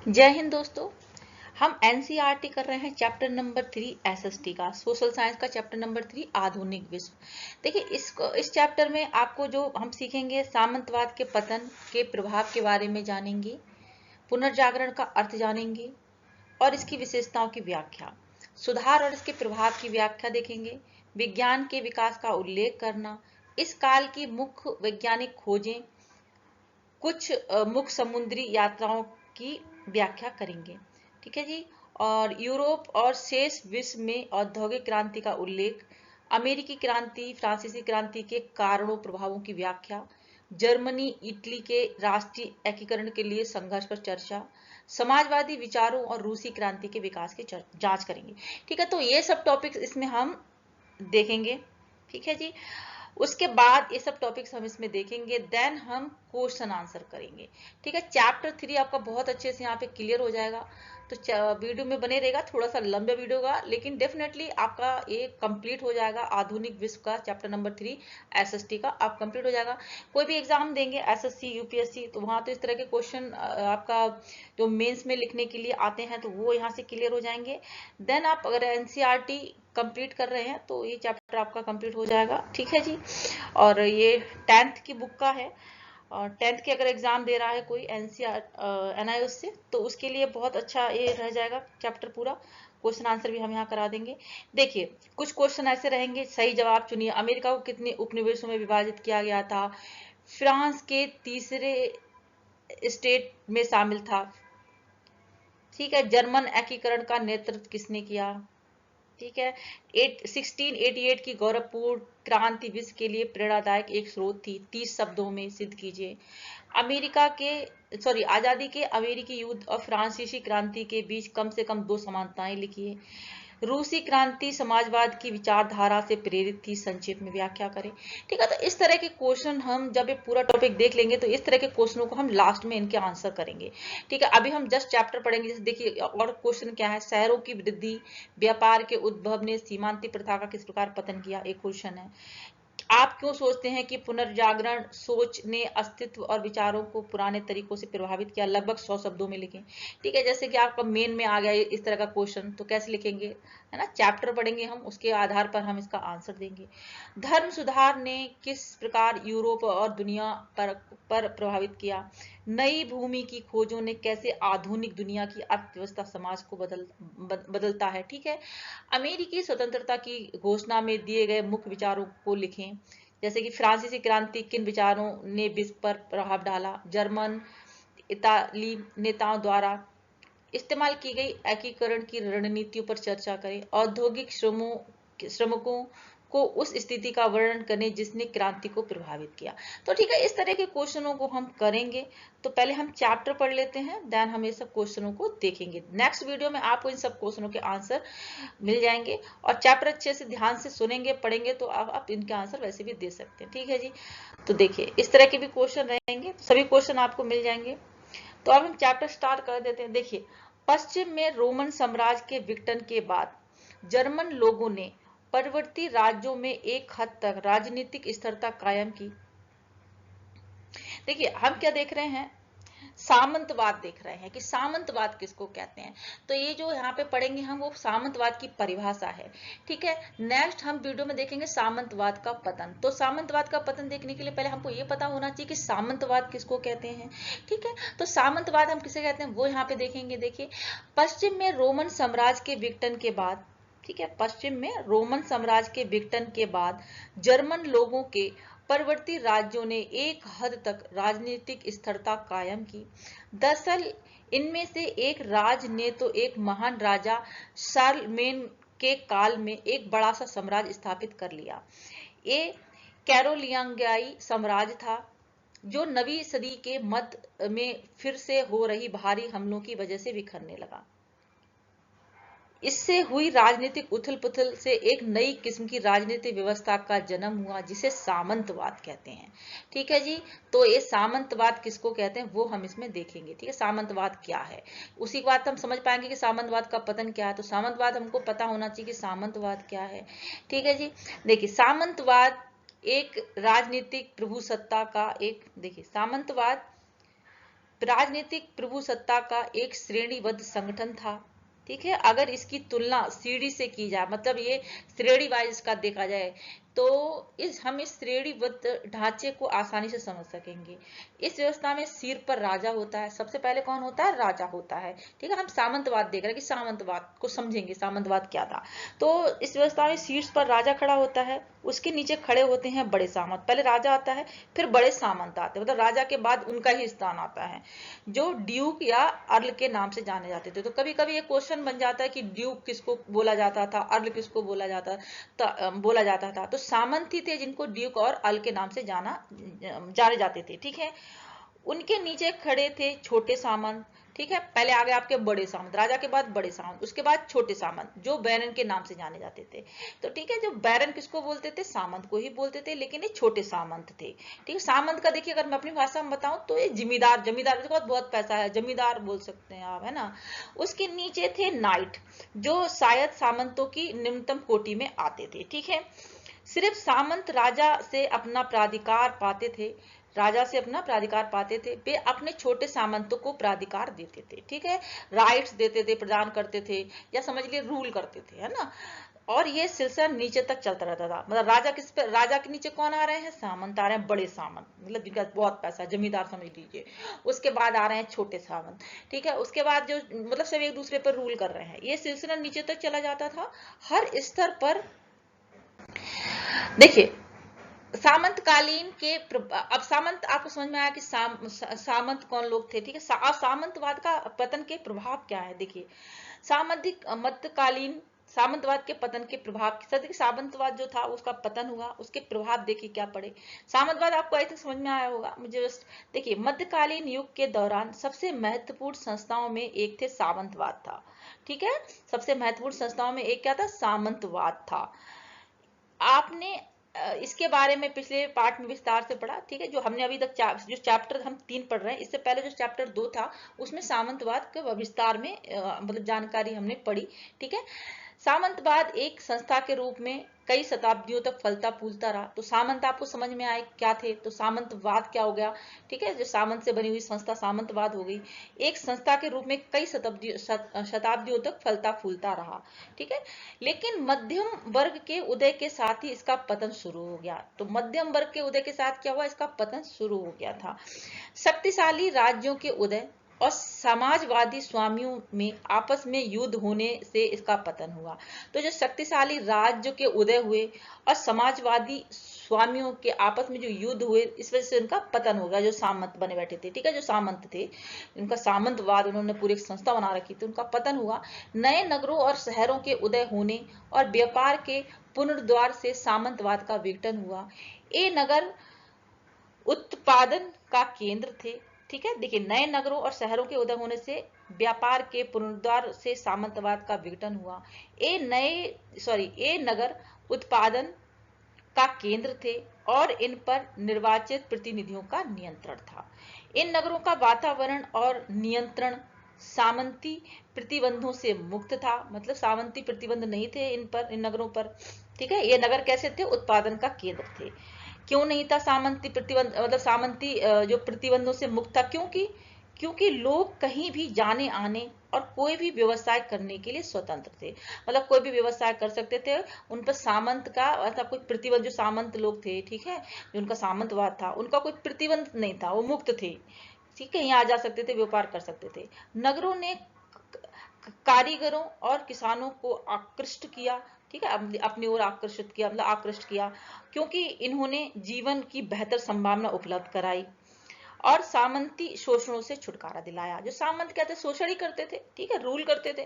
जय हिंद दोस्तों। हम एनसीईआरटी कर रहे हैं चैप्टर नंबर 3 एसएसटी का, सोशल साइंस का चैप्टर नंबर 3 आधुनिक विश्व। देखिए इस चैप्टर में आपको जो हम सीखेंगे, सामंतवाद के पतन के प्रभाव के बारे में जानेंगे, पुनर्जागरण का अर्थ जानेंगे और इसकी विशेषताओं की व्याख्या, सुधार और इसके प्रभाव की व्याख्या देखेंगे, विज्ञान के विकास का उल्लेख करना, इस काल की मुख्य वैज्ञानिक खोजें, कुछ मुख्य समुद्री यात्राओं की व्याख्या करेंगे। ठीक है जी। और यूरोप और शेष विश्व में औद्योगिक क्रांति का उल्लेख, अमेरिकी क्रांति, फ्रांसीसी क्रांति के कारणों प्रभावों की व्याख्या, जर्मनी इटली के राष्ट्रीय एकीकरण के लिए संघर्ष पर चर्चा, समाजवादी विचारों और रूसी क्रांति के विकास की जांच करेंगे। ठीक है, तो ये सब टॉपिक्स इसमें हम देखेंगे। ठीक है जी। उसके बाद ये सब टॉपिक्स हम इसमें देखेंगे, देन हम क्वेश्चन आंसर करेंगे। ठीक है, चैप्टर 3 आपका बहुत अच्छे से यहाँ पे क्लियर हो जाएगा। तो वीडियो में बने रहेगा, थोड़ा सा लंबा वीडियो होगा, लेकिन डेफिनेटली आपका ये कंप्लीट हो जाएगा। आधुनिक विश्व का चैप्टर नंबर 3 एसएसटी का आप कंप्लीट हो जाएगा। कोई भी एग्जाम देंगे एसएससी यूपीएससी, तो वहां तो इस तरह के क्वेश्चन आपका जो मेंस में लिखने के लिए आते हैं तो वो यहाँ से क्लियर हो जाएंगे। देन आप अगर एनसीईआरटी कंप्लीट कर रहे हैं तो ये चैप्टर आपका कंप्लीट हो जाएगा। ठीक है जी। और ये 10th की बुक का है, और 10th के अगर एग्जाम दे रहा है कोई एनसीआर एनआईओएस से, तो उसके लिए बहुत अच्छा ये रह जाएगा चैप्टर पूरा। क्वेश्चन आंसर भी हम यहाँ करा देंगे। देखिए कुछ क्वेश्चन ऐसे रहेंगे, सही जवाब चुनिए। अमेरिका को कितने उपनिवेशों में विभाजित किया गया था? फ्रांस के तीसरे स्टेट में शामिल था। ठीक है, जर्मन एकीकरण का नेतृत्व किसने किया? ठीक है, 1688 की गौरवपूर्ण क्रांति विश्व के लिए प्रेरणादायक एक स्रोत थी। 30 शब्दों में सिद्ध कीजिए। आजादी के अमेरिकी युद्ध और फ्रांसीसी क्रांति के बीच कम से कम 2 समानताएं लिखिए। रूसी क्रांति समाजवाद की विचारधारा से प्रेरित थी, संक्षेप में व्याख्या करें। ठीक है, तो इस तरह के क्वेश्चन हम जब ये पूरा टॉपिक देख लेंगे तो इस तरह के क्वेश्चनों को हम लास्ट में इनके आंसर करेंगे। ठीक है, अभी हम जस्ट चैप्टर पढ़ेंगे। जैसे देखिए और क्वेश्चन क्या है, शहरों की वृद्धि, व्यापार के उद्भव ने सीमांती प्रथा का किस प्रकार पतन किया, एक क्वेश्चन है। आप क्यों सोचते हैं कि पुनर्जागरण सोच ने अस्तित्व और विचारों को पुराने तरीकों से प्रभावित किया? लगभग 100 शब्दों में लिखें। ठीक है, जैसे कि आपका मेन में आ गया इस तरह का क्वेश्चन, तो कैसे लिखेंगे, है ना? चैप्टर पढ़ेंगे हम, उसके आधार पर हम इसका आंसर देंगे। धर्म सुधार ने किस प्रकार यूरोप और दुनिया पर प्रभावित किया? नई भूमि की खोजों ने कैसे आधुनिक दुनिया की अर्थव्यवस्था समाज को बदलता है? ठीक है, अमेरिकी स्वतंत्रता की घोषणा में दिए गए मुख्य विचारों को लिखें। जैसे कि फ्रांसीसी क्रांति किन विचारों ने विश्व पर प्रभाव डाला? जर्मन इताली नेताओं द्वारा इस्तेमाल की गई एकीकरण की रणनीतियों पर चर्चा करें। औद्योगिक श्रमिकों को उस स्थिति का वर्णन करें जिसने क्रांति को प्रभावित किया। तो ठीक है, इस तरह के क्वेश्चनों को हम करेंगे। तो पहले हम चैप्टर पढ़ लेते हैं, देन हम ये सब क्वेश्चनों को देखेंगे। नेक्स्ट वीडियो में आपको इन सब क्वेश्चनों के आंसर मिल जाएंगे, और चैप्टर अच्छे से ध्यान से सुनेंगे पढ़ेंगे तो आप इनके आंसर वैसे भी दे सकते हैं। ठीक है जी। तो देखिए इस तरह के भी क्वेश्चन रहेंगे, सभी क्वेश्चन आपको मिल जाएंगे। तो अब हम चैप्टर स्टार्ट कर देते हैं। देखिए, पश्चिम में रोमन साम्राज्य के विघटन के बाद जर्मन लोगों ने पूर्ववर्ती राज्यों में एक हद तक राजनीतिक स्थिरता कायम की। देखिए हम क्या देख रहे हैं, सामंतवाद देख रहे हैं कि सामंतवाद किसको कहते हैं। तो ये जो यहाँ पे पढ़ेंगे हम, वो सामंतवाद की परिभाषा है। ठीक है, नेक्स्ट हम वीडियो में देखेंगे सामंतवाद का पतन। तो सामंतवाद का पतन देखने के लिए पहले हमको ये पता होना चाहिए कि सामंतवाद किसको कहते हैं। ठीक है, तो सामंतवाद हम किसे कहते हैं वो यहाँ पे देखेंगे। देखिए, पश्चिम में रोमन साम्राज्य के विघटन के बाद, ठीक है, पश्चिम में रोमन साम्राज्य के विघटन के बाद जर्मन लोगों के पूर्ववर्ती राज्यों ने एक हद तक राजनीतिक स्थिरता कायम की। दरअसल इनमें से एक राज ने तो एक महान राजा शार्लमेन के काल में एक बड़ा सा साम्राज्य स्थापित कर लिया। ये कैरोलिंगियाई साम्राज्य था, जो 9वीं सदी के मध्य में फिर से हो रही भारी हमलों की वजह से बिखरने लगा। इससे हुई राजनीतिक उथल पुथल से एक नई किस्म की राजनीतिक व्यवस्था का जन्म हुआ, जिसे सामंतवाद कहते हैं। ठीक है जी। तो ये सामंतवाद किसको कहते हैं वो हम इसमें देखेंगे। ठीक है, सामंतवाद क्या है, उसी के बाद हम समझ पाएंगे कि सामंतवाद का पतन क्या है। तो सामंतवाद हमको पता होना चाहिए कि सामंतवाद क्या है। ठीक है जी। देखिए, सामंतवाद एक राजनीतिक प्रभुसत्ता का एक, देखिए सामंतवाद राजनीतिक प्रभुसत्ता का एक श्रेणीबद्ध संगठन था। ठीक है, अगर इसकी तुलना सीढ़ी से की जाए, मतलब ये श्रेणी वाइज का देखा जाए, तो हम इस श्रेणीबद्ध ढांचे को आसानी से समझ सकेंगे। इस व्यवस्था में सिर पर राजा होता है। सबसे पहले कौन होता है? राजा होता है। ठीक है, हम सामंतवाद देख रहे हैं कि सामंतवाद को समझेंगे, सामंतवाद क्या था। तो इस व्यवस्था में शीर्ष पर राजा खड़ा होता है, उसके नीचे खड़े होते हैं बड़े सामंत। पहले राजा आता है, फिर बड़े सामंत आते हैं, मतलब राजा के बाद उनका ही स्थान आता है, जो ड्यूक या अर्ल के नाम से जाने जाते थे। तो कभी कभी ये क्वेश्चन बन जाता है कि ड्यूक किसको बोला जाता था, अर्ल किसको बोला जाता था। तो सामंत ही थे जिनको ड्यूक और अर्ल के नाम से जाने जाते थे। ठीक है, उनके नीचे खड़े थे छोटे सामंत। ठीक है, पहले आ गए आपके बड़े सामंत, राजा के बाद बड़े सामंत, उसके बाद छोटे सामंत जो बैरन के नाम से जाने जाते थे। तो ठीक है, जो बैरन किसको बोलते थे? सामंत को ही बोलते थे, लेकिन ये छोटे सामंत थे। ठीक है, सामंत का देखिए, अगर मैं अपनी भाषा में बताऊं तो ये जमींदार, जमींदार को बहुत पैसा है, जमींदार बोल सकते हैं आप, है ना। उसके नीचे थे नाइट, जो शायद सामंतों की निम्नतम कोटि में आते थे। ठीक है, सिर्फ सामंत राजा से अपना प्राधिकार पाते थे, राजा से अपना प्राधिकार पाते थे। वे अपने छोटे सामंतों को प्राधिकार देते थे। ठीक है, राइट्स देते थे, प्रदान करते थे, या समझ लिए रूल करते थे, है ना। और ये सिलसिला नीचे तक चलता रहता था। मतलब राजा किस पे, राजा के नीचे कौन आ रहे हैं? सामंत आ रहे हैं, बड़े सामंत, मतलब जिनका बहुत पैसा, जमींदार समझ लीजिए। उसके बाद आ रहे हैं छोटे सामंत। ठीक है, उसके बाद जो मतलब सब एक दूसरे पर रूल कर रहे हैं। ये सिलसिला नीचे तक चला जाता था। हर स्तर पर देखिए, सामंत कालीन के अब सामंत आपको समझ में आया कि सामंत कौन लोग थे। ठीक है, सामंतवाद का पतन के प्रभाव क्या है? देखिए, सामंतिक मध्यकालीन सामंतवाद के पतन के प्रभाव, सामंतवाद जो था उसका पतन हुआ, उसके प्रभाव देखिए क्या पड़े। सामंतवाद आपको ऐसे समझ में आया होगा मुझे बस। देखिए, मध्यकालीन युग के दौरान सबसे महत्वपूर्ण संस्थाओं में एक थे सामंतवाद था। ठीक है, सबसे महत्वपूर्ण संस्थाओं में एक क्या था? सामंतवाद था। आपने इसके बारे में पिछले पार्ट में विस्तार से पढ़ा। ठीक है, जो हमने अभी तक जो चैप्टर हम 3 पढ़ रहे हैं, इससे पहले जो चैप्टर 2 था उसमें सामंतवाद के विस्तार में मतलब जानकारी हमने पढ़ी। ठीक है, सामंतवाद एक संस्था के रूप में कई शताब्दियों तक फलता फूलता रहा। तो सामंत आपको समझ में आए क्या थे, तो सामंतवाद क्या हो गया। ठीक है, जो सामंत से बनी हुई संस्था सामंतवाद हो गई। एक संस्था के रूप में कई शताब्दियों तक फलता फूलता रहा। ठीक है, लेकिन मध्यम वर्ग के उदय के साथ ही इसका पतन शुरू हो गया। तो मध्यम वर्ग के उदय के साथ क्या हुआ? इसका पतन शुरू हो गया था। शक्तिशाली राज्यों के उदय और समाजवादी स्वामियों में आपस में युद्ध होने से इसका पतन हुआ। तो जो शक्तिशाली राज्य के उदय हुए और समाजवादी स्वामियों के आपस में जो युद्ध हुए, इस वजह से उनका पतन हो गया। जो सामंत बने बैठे थे, ठीक है, जो सामंत थे, उनका सामंतवाद, उन्होंने पूरी संस्था बना रखी थी, उनका पतन हुआ। नए नगरों और शहरों के उदय होने और व्यापार के पुनरुद्धार से सामंतवाद का विघटन हुआ। ये नगर उत्पादन का केंद्र थे। ठीक है, देखिए, नए नगरों और शहरों के उदय होने से व्यापार के पुनरुद्धार से सामंतवाद का विघटन हुआ। ये नगर उत्पादन का केंद्र थे और इन पर निर्वाचित प्रतिनिधियों का नियंत्रण था। इन नगरों का वातावरण और नियंत्रण सामंती प्रतिबंधों से मुक्त था। मतलब सामंती प्रतिबंध नहीं थे इन नगरों पर। ठीक है, ये नगर कैसे थे? उत्पादन का केंद्र थे। क्यों नहीं था सामंती प्रतिबंध, मतलब सामंती जो प्रतिबंधों से मुक्त था? क्योंकि लोग कहीं भी जाने आने और कोई भी व्यवसाय करने के लिए स्वतंत्र थे। मतलब कोई भी व्यवसाय कर सकते थे। उन पर सामंत का मतलब कोई प्रतिबंध, जो सामंत लोग थे, ठीक है, जो उनका सामंतवाद था, उनका कोई प्रतिबंध नहीं था, वो मुक्त थे। ठीक है, यहाँ आ जा सकते थे, व्यापार कर सकते थे। नगरों ने कारीगरों और किसानों को आकृष्ट किया। ठीक है, अपनी ओर आकर्षित किया, मतलब आकृष्ट किया, क्योंकि इन्होंने जीवन की बेहतर संभावना उपलब्ध कराई और सामंती शोषणों से छुटकारा दिलाया। जो सामंत क्या थे? शोषण ही करते थे। ठीक है, रूल करते थे।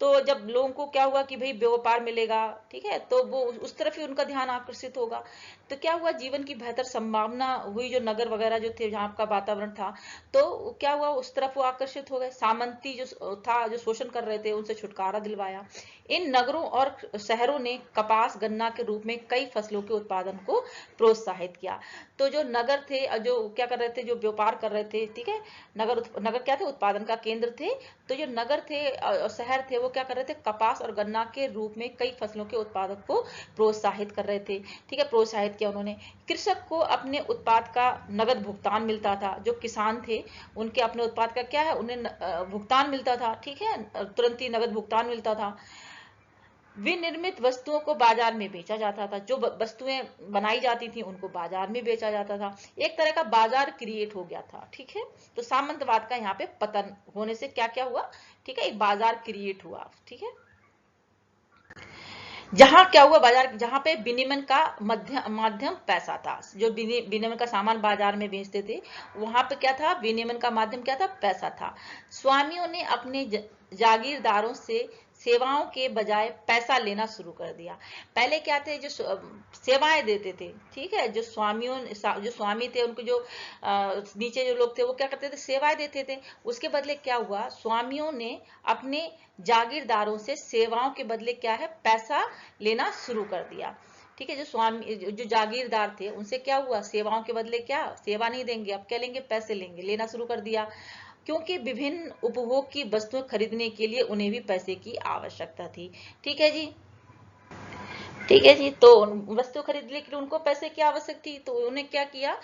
तो जब लोगों को क्या हुआ कि भाई व्यापार मिलेगा, ठीक है, तो वो उस तरफ ही उनका ध्यान आकर्षित होगा। तो क्या हुआ? जीवन की बेहतर संभावना हुई। जो नगर वगैरह जो थे, जहाँ का वातावरण था, तो क्या हुआ? उस तरफ वो आकर्षित हो गए। सामंती जो था, जो शोषण कर रहे थे, उनसे छुटकारा दिलवाया। इन नगरों और शहरों ने कपास गन्ना के रूप में कई फसलों के उत्पादन को प्रोत्साहित किया। तो जो नगर थे, जो क्या कर रहे थे, जो व्यापार कर रहे थे, ठीक है, नगर क्या थे, उत्पादन का केंद्र थे। तो जो नगर थे और शहर थे वो क्या कर रहे थे, कपास और गन्ना के रूप में कई फसलों के उत्पादन को प्रोत्साहित कर रहे थे, ठीक है, प्रोत्साहित किया उन्होंने। कृषक को अपने उत्पाद का नगद भुगतान मिलता था। जो किसान थे उनके अपने उत्पाद का क्या है, उन्हें भुगतान मिलता था, ठीक है, तुरंत ही नगद भुगतान मिलता था। विनिर्मित वस्तुओं को बाजार में बेचा जाता था। जो वस्तुएं बनाई जाती थी उनको बाजार में बेचा जाता था। एक तरह का बाजार क्रिएट हो गया था, ठीक है। तो सामंतवाद का यहाँ पे पतन होने से क्या क्या हुआ, ठीक है, एक बाजार क्रिएट हुआ, ठीक है। जहां क्या हुआ, बाजार जहां पे विनिमय का माध्यम पैसा था। जो विनिमय का सामान बाजार में बेचते थे वहां पे क्या था, विनिमय का माध्यम क्या था, पैसा था। स्वामियों ने अपने जागीरदारों से सेवाओं के बजाय पैसा लेना शुरू कर दिया। पहले क्या थे, जो सेवाएं देते थे, ठीक है, जो स्वामी थे उनको जो नीचे जो लोग थे वो क्या करते थे, सेवाएं देते थे। उसके बदले क्या हुआ, स्वामियों ने अपने जागीरदारों से सेवाओं के बदले क्या है, पैसा लेना शुरू कर दिया, ठीक है। जो जागीरदार थे उनसे क्या हुआ, सेवाओं के बदले क्या, सेवा नहीं देंगे, अब क्या लेंगे, पैसे लेंगे, लेना शुरू कर दिया। क्योंकि विभिन्न उपभोग की वस्तुएं खरीदने के लिए उन्हें भी पैसे की आवश्यकता थी, ठीक है जी, ठीक है जी। तो वस्तु खरीदने के लिए उनको पैसे की आवश्यक थी, तो उन्होंने क्या किया,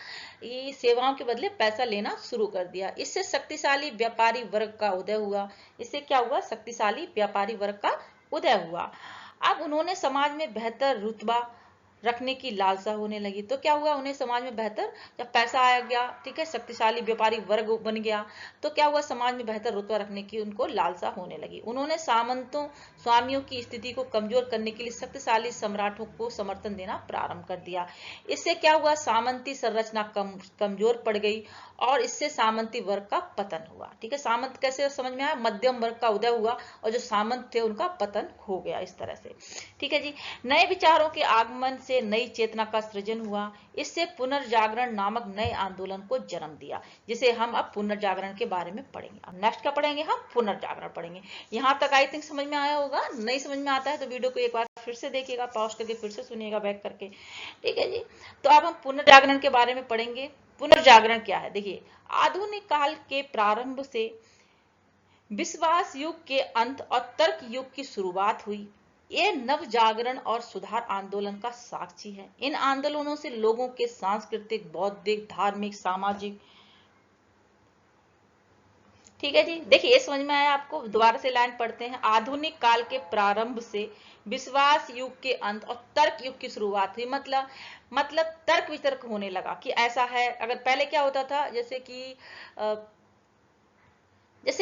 ये सेवाओं के बदले पैसा लेना शुरू कर दिया। इससे शक्तिशाली व्यापारी वर्ग का उदय हुआ। इससे क्या हुआ, शक्तिशाली व्यापारी वर्ग का उदय हुआ। अब उन्होंने समाज में बेहतर रुतबा रखने की लालसा होने लगी। तो क्या हुआ, उन्हें समाज में बेहतर, जब पैसा आ गया, ठीक है, शक्तिशाली व्यापारी वर्ग बन गया, तो क्या हुआ, समाज में बेहतर रुतबा रखने की उनको लालसा होने लगी। उन्होंने सामंतों स्वामियों की स्थिति को कमजोर करने के लिए शक्तिशाली सम्राटों को समर्थन देना प्रारंभ कर दिया। इससे क्या हुआ, सामंती संरचना कमजोर पड़ गई और इससे सामंती वर्ग का पतन हुआ, ठीक है। सामंत कैसे समझ में आया, मध्यम वर्ग का उदय हुआ और जो सामंत थे उनका पतन हो गया, इस तरह से, ठीक है जी। नए विचारों के आगमन से नई चेतना का सृजन हुआ। इससे पुनर्जागरण नामक नए आंदोलन को जन्म दिया, जिसे हम अब पुनर्जागरण के बारे में पढ़ेंगे। अब नेक्स्ट क्या पढ़ेंगे, हम पुनर्जागरण पढ़ेंगे। यहाँ तक आई थिंक समझ में आया होगा। नहीं समझ में आता है तो वीडियो को एक बार फिर से देखिएगा, पॉज करके फिर से सुनिएगा बैक करके, ठीक है जी। तो अब हम पुनर्जागरण के बारे में पढ़ेंगे। पुनर्जागरण क्या है, देखिए, आधुनिक काल के प्रारंभ से विश्वास युग के अंत और तर्क युग की शुरुआत हुई। ये नव जागरण और सुधार आंदोलन का साक्षी है। इन आंदोलनों से लोगों के सांस्कृतिक, बौद्धिक, धार्मिक, सामाजिक, ठीक है जी। देखिए ये समझ में आया आपको, दोबारा से लाइन पढ़ते हैं। आधुनिक काल के प्रारंभ से विश्वास युग के अंत और तर्क युग की शुरुआत हुई। मतलब तर्क वितर्क होने लगा कि ऐसा है। अगर पहले क्या होता था, जैसे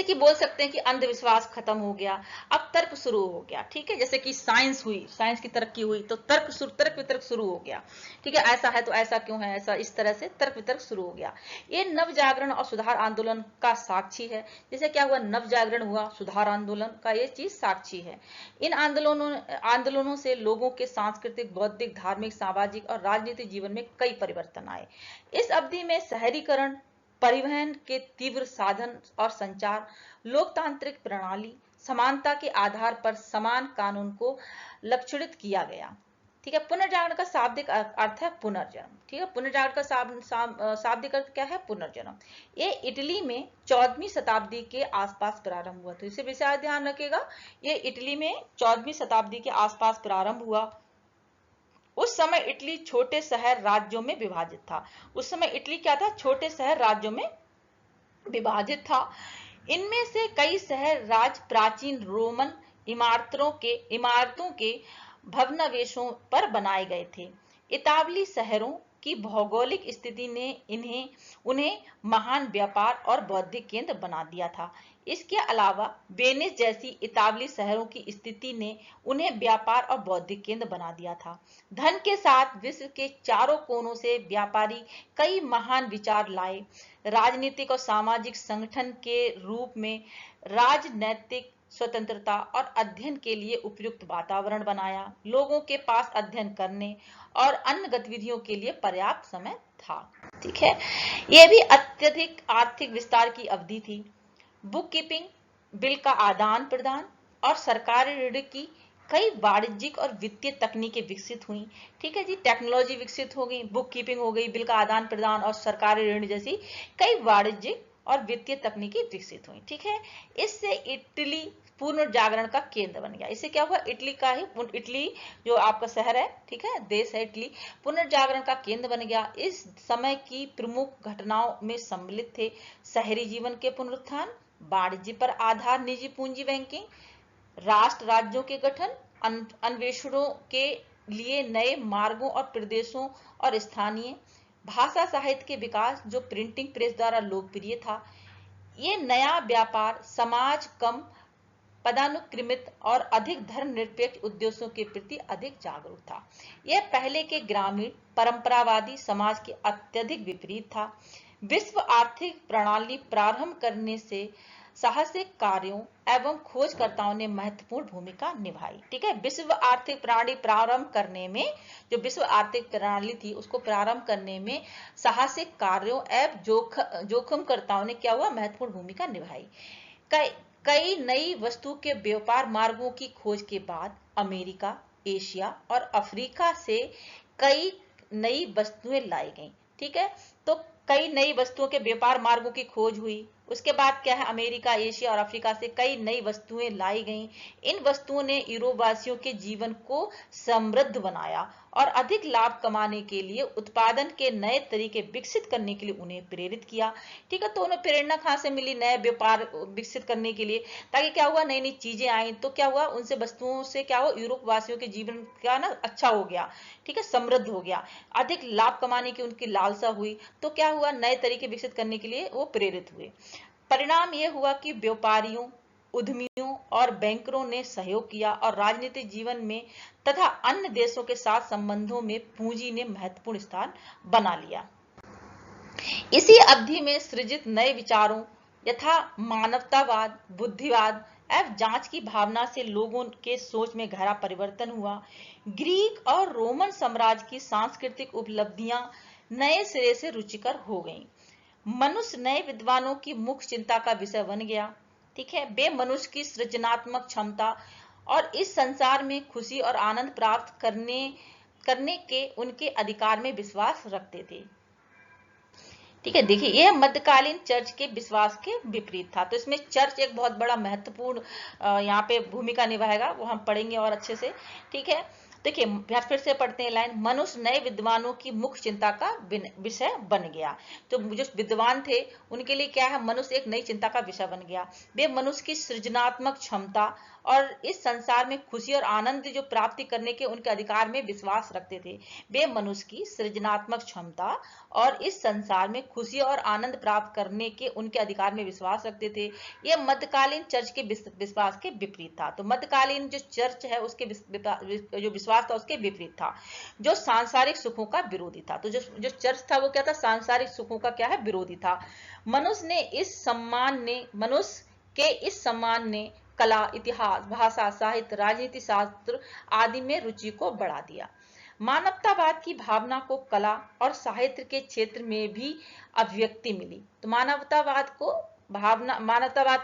कि बोल सकते हैं कि अंधविश्वास खत्म हो गया, अब तर्क शुरू हो गया, ठीक है। जैसे कि साइंस हुई, साइंस की तरक्की हुई तो तर्क वितर्क शुरू हो गया, ठीक है। ऐसा है तो ऐसा क्यों है, ऐसा, इस तरह से तर्क वितर्क शुरू हो गया। ये नव जागरण और सुधार आंदोलन का साक्षी है। जैसे क्या हुआ, नव जागरण हुआ, सुधार आंदोलन का ये चीज साक्षी है। इन आंदोलनों से लोगों के सांस्कृतिक, बौद्धिक, धार्मिक, सामाजिक और राजनीतिक जीवन में कई परिवर्तन आए। इस अवधि में शहरीकरण, परिवहन के तीव्र साधन और संचार, लोकतांत्रिक प्रणाली, समानता के आधार पर समान कानून को लक्षित किया गया, ठीक है। पुनर्जागरण का शाब्दिक अर्थ है पुनर्जन्म, ठीक है। पुनर्जागरण का शाब्दिक अर्थ क्या है, पुनर्जन्म। ये इटली में 14वीं शताब्दी के आसपास प्रारंभ हुआ। तो इसे विशेष ध्यान रखिएगा, ये इटली में 14वीं शताब्दी के आसपास प्रारंभ हुआ। उस समय इटली छोटे शहर राज्यों में विभाजित था। उस समय इटली क्या था, छोटे शहर राज्यों में विभाजित था। इनमें से कई शहर राज्य प्राचीन रोमन इमारतों के भग्नावशेषों पर बनाए गए थे। इतालवी शहरों की भौगोलिक स्थिति ने उन्हें महान व्यापार और बौद्धिक केंद्र बना दिया था। इसके अलावा वेनिस जैसी इतालवी शहरों की स्थिति ने उन्हें व्यापार और बौद्धिक केंद्र बना दिया था। धन के साथ विश्व के चारों कोनों से व्यापारी कई महान विचार लाए। राजनीतिक और सामाजिक संगठन के रूप में राजनैतिक स्वतंत्रता और अध्ययन के लिए उपयुक्त वातावरण बनाया। लोगों के पास अध्ययन करने और अन्य गतिविधियों के लिए पर्याप्त समय था, ठीक है। यह भी अत्यधिक आर्थिक विस्तार की अवधि थी। बुक कीपिंग, बिल का आदान प्रदान और सरकारी ऋण की कई वाणिज्यिक और वित्तीय तकनीकें विकसित हुई। ठीक है जी, टेक्नोलॉजी विकसित हो गई, बुक कीपिंग हो गई, बिल का आदान प्रदान और सरकारी ऋण जैसी कई वाणिज्यिक और वित्तीय तकनीकें विकसित हुई। ठीक है, इससे इटली पुनर्जागरण का केंद्र बन गया। इससे क्या हुआ, इटली जो आपका शहर है, ठीक है, देश है इटली, पुनर्जागरण का केंद्र बन गया। इस समय की प्रमुख घटनाओं में सम्मिलित थे शहरी जीवन के पुनरुत्थान, वाणिज्य पर आधार निजी पूंजी बैंकिंग, राष्ट्र राज्यों के गठन, अन्वेषणों के लिए नए मार्गों और प्रदेशों और स्थानीय भाषा साहित्य के विकास जो प्रिंटिंग प्रेस द्वारा लोकप्रिय था। ये नया व्यापार समाज कम पदानुक्रमित और अधिक धर्मनिरपेक्ष उद्देश्यों के प्रति अधिक जागरूक था। यह पहले के ग्रामीण परंपरावादी समाज के अत्यधिक विपरीत था। विश्व आर्थिक प्रणाली प्रारंभ करने से साहसिक कार्यों एवं खोजकर्ताओं ने महत्वपूर्ण भूमिका निभाई। ठीक है, विश्व आर्थिक प्रणाली प्रारंभ करने में, जो विश्व आर्थिक प्रणाली थी उसको प्रारंभ करने में साहसिक कार्यों एवं जोखिमकर्ताओं ने क्या हुआ, महत्वपूर्ण भूमिका निभाई। कई नई वस्तु के व्यापार मार्गों की खोज के बाद अमेरिका, एशिया और अफ्रीका से कई नई वस्तुएं लाई गईं। ठीक है, तो कई नई वस्तुओं के व्यापार मार्गों की खोज हुई। उसके बाद क्या है, अमेरिका, एशिया और अफ्रीका से कई नई वस्तुएं लाई गईं। इन वस्तुओं ने यूरोप वासियों के जीवन को समृद्ध बनाया और अधिक लाभ कमाने के लिए उत्पादन के नए तरीके विकसित करने के लिए उन्हें प्रेरित किया। ठीक है, तो उन्हें प्रेरणा कहाँ से मिली, नए व्यापार विकसित करने के लिए, ताकि क्या हुआ, नई नई चीजें आई, तो क्या हुआ, उनसे वस्तुओं से क्या हुआ, यूरोप वासियों के जीवन क्या ना अच्छा हो गया। ठीक है, समृद्ध हो गया, अधिक लाभ कमाने की उनकी लालसा हुई, तो क्या हुआ, नए तरीके विकसित करने के लिए वो प्रेरित हुए। परिणाम यह हुआ कि व्यापारियों, उद्यमियों और बैंकरों ने सहयोग किया और राजनीतिक जीवन में तथा अन्य देशों के साथ संबंधों में पूंजी ने महत्वपूर्ण स्थान बना लिया। इसी अवधि में सृजित नए विचारों यथा मानवतावाद, बुद्धिवाद एवं जांच की भावना से लोगों के सोच में गहरा परिवर्तन हुआ। ग्रीक और रोमन साम्राज्य की सांस्कृतिक उपलब्धियां नए सिरे से रुचिकर हो गईं। मनुष्य नए विद्वानों की मुख्य चिंता का विषय बन गया। ठीक है, वे मनुष्य की सृजनात्मक क्षमता और इस संसार में खुशी और आनंद प्राप्त करने के उनके अधिकार में विश्वास रखते थे। ठीक है, देखिए यह मध्यकालीन चर्च के विश्वास के विपरीत था। तो इसमें चर्च एक बहुत बड़ा महत्वपूर्ण यहाँ पे भूमिका निभाएगा, वो हम पढ़ेंगे और अच्छे से। ठीक है, देखिए फिर से पढ़ते हैं लाइन, मनुष्य नए विद्वानों की मुख्य चिंता का विषय बन गया। तो जो विद्वान थे उनके लिए क्या है, मनुष्य एक नई चिंता का विषय बन गया। वे मनुष्य की सृजनात्मक क्षमता और इस संसार में खुशी और आनंद जो प्राप्ति करने के उनके अधिकार में विश्वास रखते थे। वे मनुष्य की सृजनात्मक क्षमता और इस संसार में खुशी और आनंद प्राप्त करने के उनके अधिकार में विश्वास रखते थे। यह मध्यकालीन चर्च के विश्वास के विपरीत था। तो मध्यकालीन जो चर्च है उसके जो विश्वास था उसके विपरीत था, जो सांसारिक सुखों का विरोधी था। तो जो चर्च था वो क्या था, सांसारिक सुखों का क्या है, विरोधी था। मनुष्य के इस सम्मान ने कला, इतिहास, भाषा, साहित्य, राजनीति शास्त्र आदि में रुचि को बढ़ा दिया। मानवतावाद की भावना को कला और साहित्य के क्षेत्र में भी अभिव्यक्ति मिली। तो मानवतावाद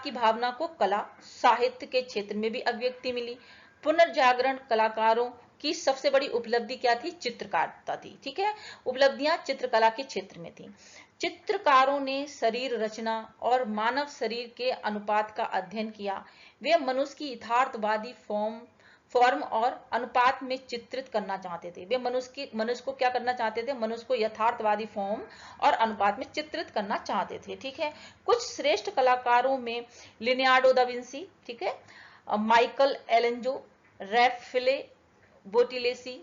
की भावना को कला, साहित्य के क्षेत्र में भी अभिव्यक्ति मिली। पुनर्जागरण कलाकारों की सबसे बड़ी उपलब्धि क्या थी, चित्रकारिता थी। ठीक है, उपलब्धियां चित्रकला के क्षेत्र में थी। चित्रकारों ने शरीर रचना और मानव शरीर के अनुपात का अध्ययन किया। वे मनुष्य की यथार्थवादी फॉर्म और अनुपात में चित्रित करना चाहते थे। वे मनुष्य को क्या करना चाहते थे, मनुष्य को यथार्थवादी फॉर्म और अनुपात में चित्रित करना चाहते थे। ठीक है, कुछ श्रेष्ठ कलाकारों में लियोनार्डो दा विंसी, ठीक है, माइकल एलेंजो, रैफेले बोटिसेली।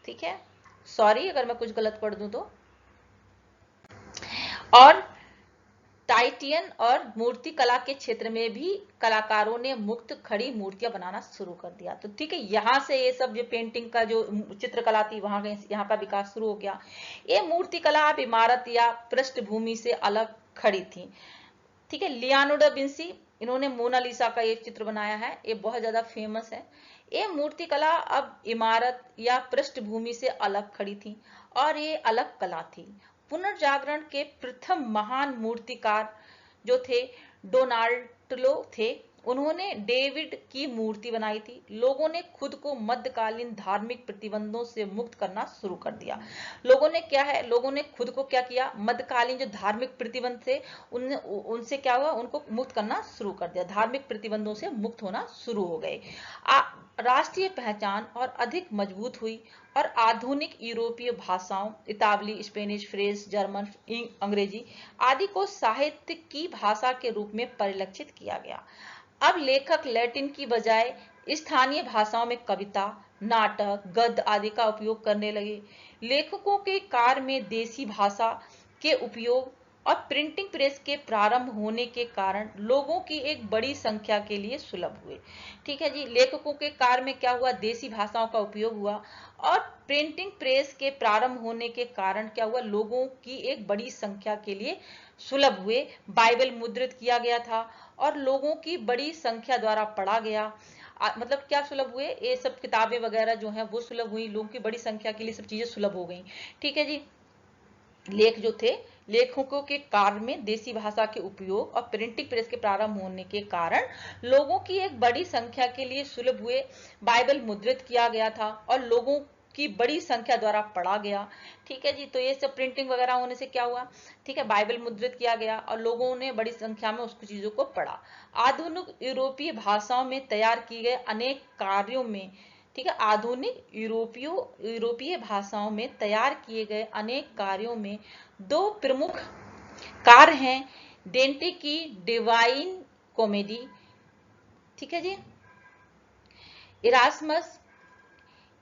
ठीक है, सॉरी अगर मैं कुछ गलत पढ़ दूं तो, और टाइटियन और मूर्ति कला के क्षेत्र में भी कलाकारों ने मुक्त खड़ी मूर्तियां बनाना शुरू कर दिया। तो ठीक है, यहाँ से ये सब जो पेंटिंग का जो चित्रकला थी यहाँ का विकास शुरू हो गया। ये मूर्ति कला अब इमारत या पृष्ठभूमि से अलग खड़ी थी। ठीक है, लियोनार्डो दा विंसी, इन्होंने मोनालिसा का एक चित्र बनाया है, ये बहुत ज्यादा फेमस है। ये मूर्ति कला अब इमारत या पृष्ठभूमि से अलग खड़ी थी और ये अलग कला थी। पुनर्जागरण के प्रथम महान मूर्तिकार जो थे डोनाल्डो थे, उन्होंने डेविड की मूर्ति बनाई थी। लोगों ने खुद को मध्यकालीन धार्मिक प्रतिबंधों से मुक्त करना शुरू कर दिया। लोगों ने क्या है, लोगों ने खुद को क्या किया, मध्यकालीन जो धार्मिक प्रतिबंध थे उनसे क्या हुआ, उनको मुक्त करना शुरू कर दिया, धार्मिक प्रतिबंधों से मुक्त होना शुरू हो गए। राष्ट्रीय पहचान और अधिक मजबूत हुई और आधुनिक यूरोपीय भाषाओं, इतालवी, स्पेनिश, फ्रेंच, जर्मन, अंग्रेजी आदि को साहित्य की भाषा के रूप में परिलक्षित किया गया। अब लेखक लैटिन की बजाय स्थानीय भाषाओं में कविता, नाटक, गद्य आदि का उपयोग करने लगे। लेखकों के कार्य में देसी भाषा के उपयोग और प्रिंटिंग प्रेस के प्रारंभ होने के कारण लोगों की एक बड़ी संख्या के लिए सुलभ हुए। ठीक है जी, लेखकों के कार्य में क्या हुआ, देसी भाषाओं का उपयोग हुआ और प्रिंटिंग प्रेस के प्रारंभ होने के कारण क्या हुआ, लोगों की एक बड़ी संख्या के लिए सुलभ हुए। बाइबल मुद्रित किया गया था और लोगों की बड़ी संख्या द्वारा पढ़ा गया। मतलब क्या सुलभ हुए, ये सब किताबें वगैरह जो है वो सुलभ हुई, लोगों की बड़ी संख्या के लिए सब चीजें सुलभ हो गई। ठीक है जी, लेख जो थे, लेखकों के कार्य में देसी भाषा के उपयोग और प्रिंटिंग प्रेस के प्रारंभ होने के कारण लोगों की एक बड़ी संख्या के लिए सुलभ हुए। बाइबल मुद्रित किया गया था और लोगों की बड़ी संख्या द्वारा पढ़ा गया। ठीक है जी, तो ये सब प्रिंटिंग वगैरह होने से क्या हुआ, ठीक है, बाइबल मुद्रित किया गया और लोगों ने बड़ी संख्या में उसको चीजों को पढ़ा। आधुनिक यूरोपीय भाषाओं में तैयार किए गए अनेक कार्यों में, ठीक है, आधुनिक यूरोपीय भाषाओं में तैयार किए गए अनेक कार्यों में दो प्रमुख कार्य हैं, डेंटे की डिवाइन कॉमेडी, ठीक है जी, Erasmus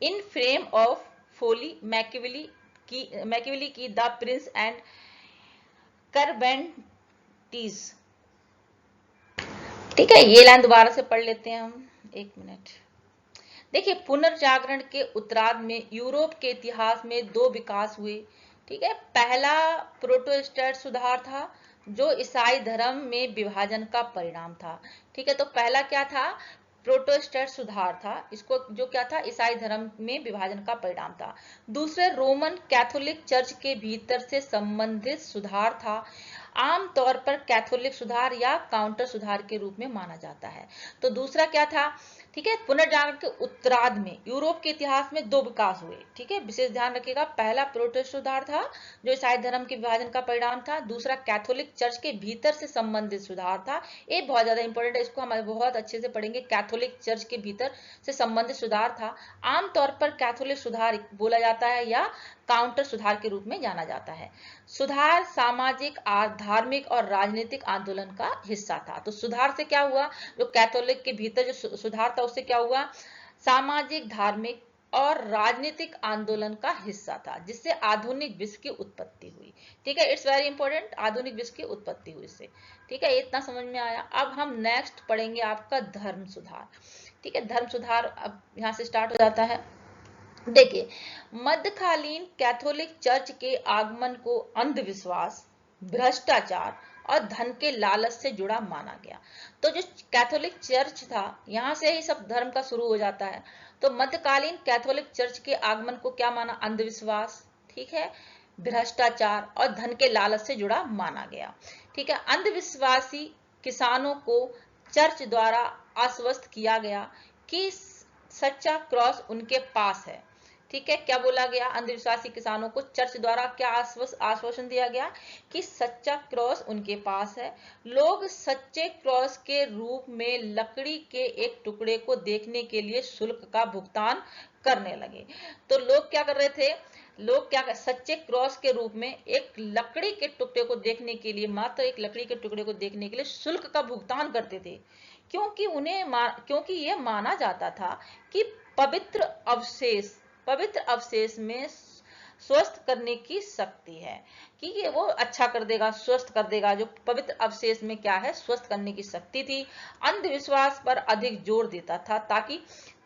in frame of folly, Machiavelli की द प्रिंस एंड करबेंटीज। ठीक है, ये लाइन दोबारा से पढ़ लेते हैं हम, एक मिनट। देखिए, पुनर्जागरण के उत्तरार्ध में यूरोप के इतिहास में दो विकास हुए। ठीक है, पहला प्रोटेस्टेंट सुधार था जो ईसाई धर्म में विभाजन का परिणाम था। ठीक है, तो पहला क्या था, प्रोटेस्टेंट सुधार था, इसको जो क्या था, ईसाई धर्म में विभाजन का परिणाम था। दूसरे रोमन कैथोलिक चर्च के भीतर से संबंधित सुधार था, आमतौर पर कैथोलिक सुधार या काउंटर सुधार के रूप में माना जाता है। तो दूसरा क्या था, ठीक है, पुनर्जागरण के उत्तरार्ध में यूरोप के इतिहास में दो विकास हुए। ठीक है, विशेष ध्यान रखिएगा, पहला प्रोटेस्टेंट सुधार था जो ईसाई धर्म के विभाजन का परिणाम था, दूसरा कैथोलिक चर्च के भीतर से संबंधित सुधार था। ये बहुत ज्यादा इंपॉर्टेंट है, इसको हम बहुत अच्छे से पढ़ेंगे। कैथोलिक चर्च के भीतर से संबंधित सुधार था, आमतौर पर कैथोलिक सुधार बोला जाता है या काउंटर सुधार के रूप में जाना जाता है। सुधार सामाजिक, धार्मिक और राजनीतिक आंदोलन का हिस्सा था। तो सुधार से क्या हुआ, जो कैथोलिक के भीतर जो सुधार था उससे क्या हुआ, सामाजिक, धार्मिक और राजनीतिक आंदोलन का हिस्सा था, जिससे आधुनिक विश्व की उत्पत्ति हुई। ठीक है, इट्स वेरी इंपॉर्टेंट, आधुनिक विश्व की उत्पत्ति हुई इससे। ठीक है, इतना समझ में आया। अब हम नेक्स्ट पढ़ेंगे आपका धर्म सुधार। ठीक है, धर्म सुधार अब यहाँ से स्टार्ट हो जाता है। देखिए, मध्यकालीन कैथोलिक चर्च के आगमन को अंधविश्वास, भ्रष्टाचार और धन के लालच से जुड़ा माना गया। तो जो कैथोलिक चर्च था, यहां से ही सब धर्म का शुरू हो जाता है। तो मध्यकालीन कैथोलिक चर्च के आगमन को क्या माना, अंधविश्वास, ठीक है, भ्रष्टाचार और धन के लालच से जुड़ा माना गया। ठीक है, अंधविश्वासी किसानों को चर्च द्वारा आश्वस्त किया गया कि सच्चा क्रॉस उनके पास है। ठीक है, क्या बोला गया, अंधविश्वासी किसानों को चर्च द्वारा क्या आश्वासन दिया गया कि सच्चा क्रॉस उनके पास है। लोग सच्चे क्रॉस के रूप में लकड़ी के एक टुकड़े को देखने के लिए शुल्क का भुगतान करने लगे। तो लोग क्या कर रहे थे, लोग क्या सच्चे क्रॉस के रूप में एक लकड़ी के टुकड़े को देखने के लिए, मात्र एक लकड़ी के टुकड़े को देखने के लिए शुल्क का भुगतान करते थे, क्योंकि यह माना जाता था कि पवित्र अवशेष में स्वस्थ करने की शक्ति है, कि ये वो अच्छा कर देगा, स्वस्थ कर देगा। जो पवित्र अवशेष में क्या है, स्वस्थ करने की शक्ति थी। अंधविश्वास पर अधिक जोर देता था ताकि,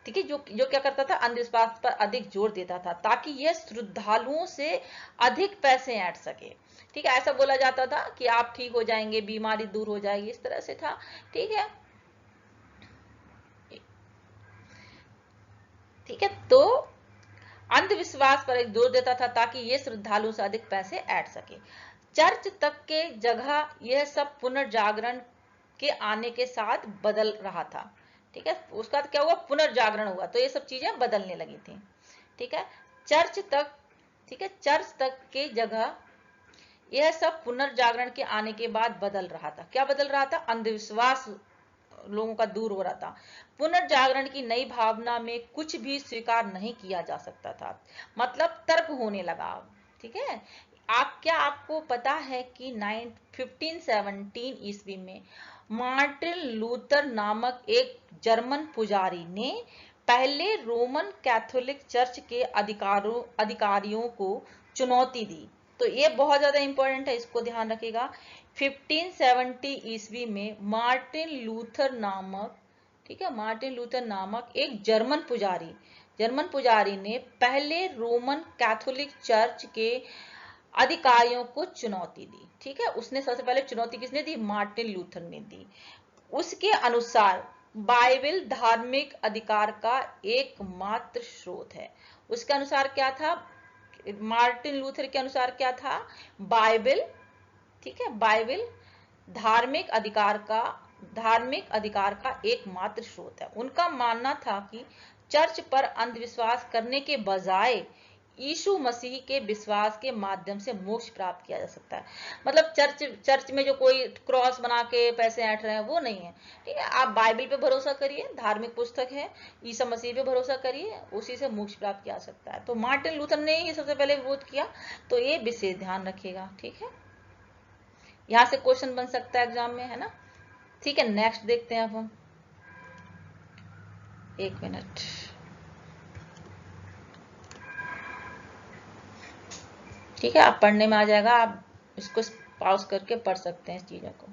ठीक है, जो क्या करता था, अंधविश्वास पर अधिक जोर देता था ताकि यह श्रद्धालुओं से अधिक पैसे ऐंठ सके। ठीक है, ऐसा बोला जाता था कि आप ठीक हो जाएंगे, बीमारी दूर हो जाएगी, इस तरह से था। ठीक है, ठीक है, तो अंधविश्वास पर एक जोर देता था ताकि ये श्रद्धालु से अधिक पैसे ऐंठ सके। चर्च तक के जगह यह सब पुनर्जागरण के आने के साथ बदल रहा था। ठीक है, उसका क्या हुआ, पुनर्जागरण हुआ, तो ये सब चीजें बदलने लगी थी। ठीक है, चर्च तक, ठीक है, चर्च तक के जगह यह सब पुनर्जागरण के आने के बाद बदल रहा था। क्या बदल रहा था, अंधविश्वास लोगों का दूर हो रहा था। पुनर्जागरण की नई भावना में कुछ भी स्वीकार नहीं किया जा सकता था, मतलब तर्क होने लगा। ठीक है, आपको पता है कि 1517 ईस्वी में मार्टिन लूथर नामक एक जर्मन पुजारी ने पहले रोमन कैथोलिक चर्च के अधिकारियों को चुनौती दी। तो ये बहुत ज्यादा इंपॉर्टेंट है, इसको ध्यान रखिएगा। 1570 ईस्वी में मार्टिन लूथर नामक, ठीक है, मार्टिन लूथर नामक एक जर्मन पुजारी ने पहले रोमन कैथोलिक चर्च के अधिकारियों को चुनौती दी। ठीक है, उसने सबसे पहले चुनौती किसने दी, मार्टिन लूथर ने दी। उसके अनुसार बाइबल धार्मिक अधिकार का एकमात्र स्रोत है। उसके अनुसार क्या था, मार्टिन लूथर के अनुसार क्या था, बाइबल, ठीक है, बाइबल धार्मिक अधिकार का एकमात्र स्रोत है। उनका मानना था कि चर्च पर अंधविश्वास करने के बजाय यीशु मसीह के विश्वास के माध्यम से मोक्ष प्राप्त किया जा सकता है। मतलब चर्च में जो कोई क्रॉस बना के पैसे ऐंठ रहे हैं वो नहीं है। ठीक है, आप बाइबल पे भरोसा करिए, धार्मिक पुस्तक है, यीशु मसीह पे भरोसा करिए, उसी से मोक्ष प्राप्त किया जा सकता है। तो मार्टिन लूथर ने ही सबसे पहले विरोध किया, तो ये विशेष ध्यान रखिएगा। ठीक है, यहां से क्वेश्चन बन सकता है एग्जाम में, है ना। ठीक है, नेक्स्ट देखते हैं अब हम, एक मिनट। ठीक है, आप पढ़ने में आ जाएगा, आप इसको पॉज करके पढ़ सकते हैं इस चीजों को।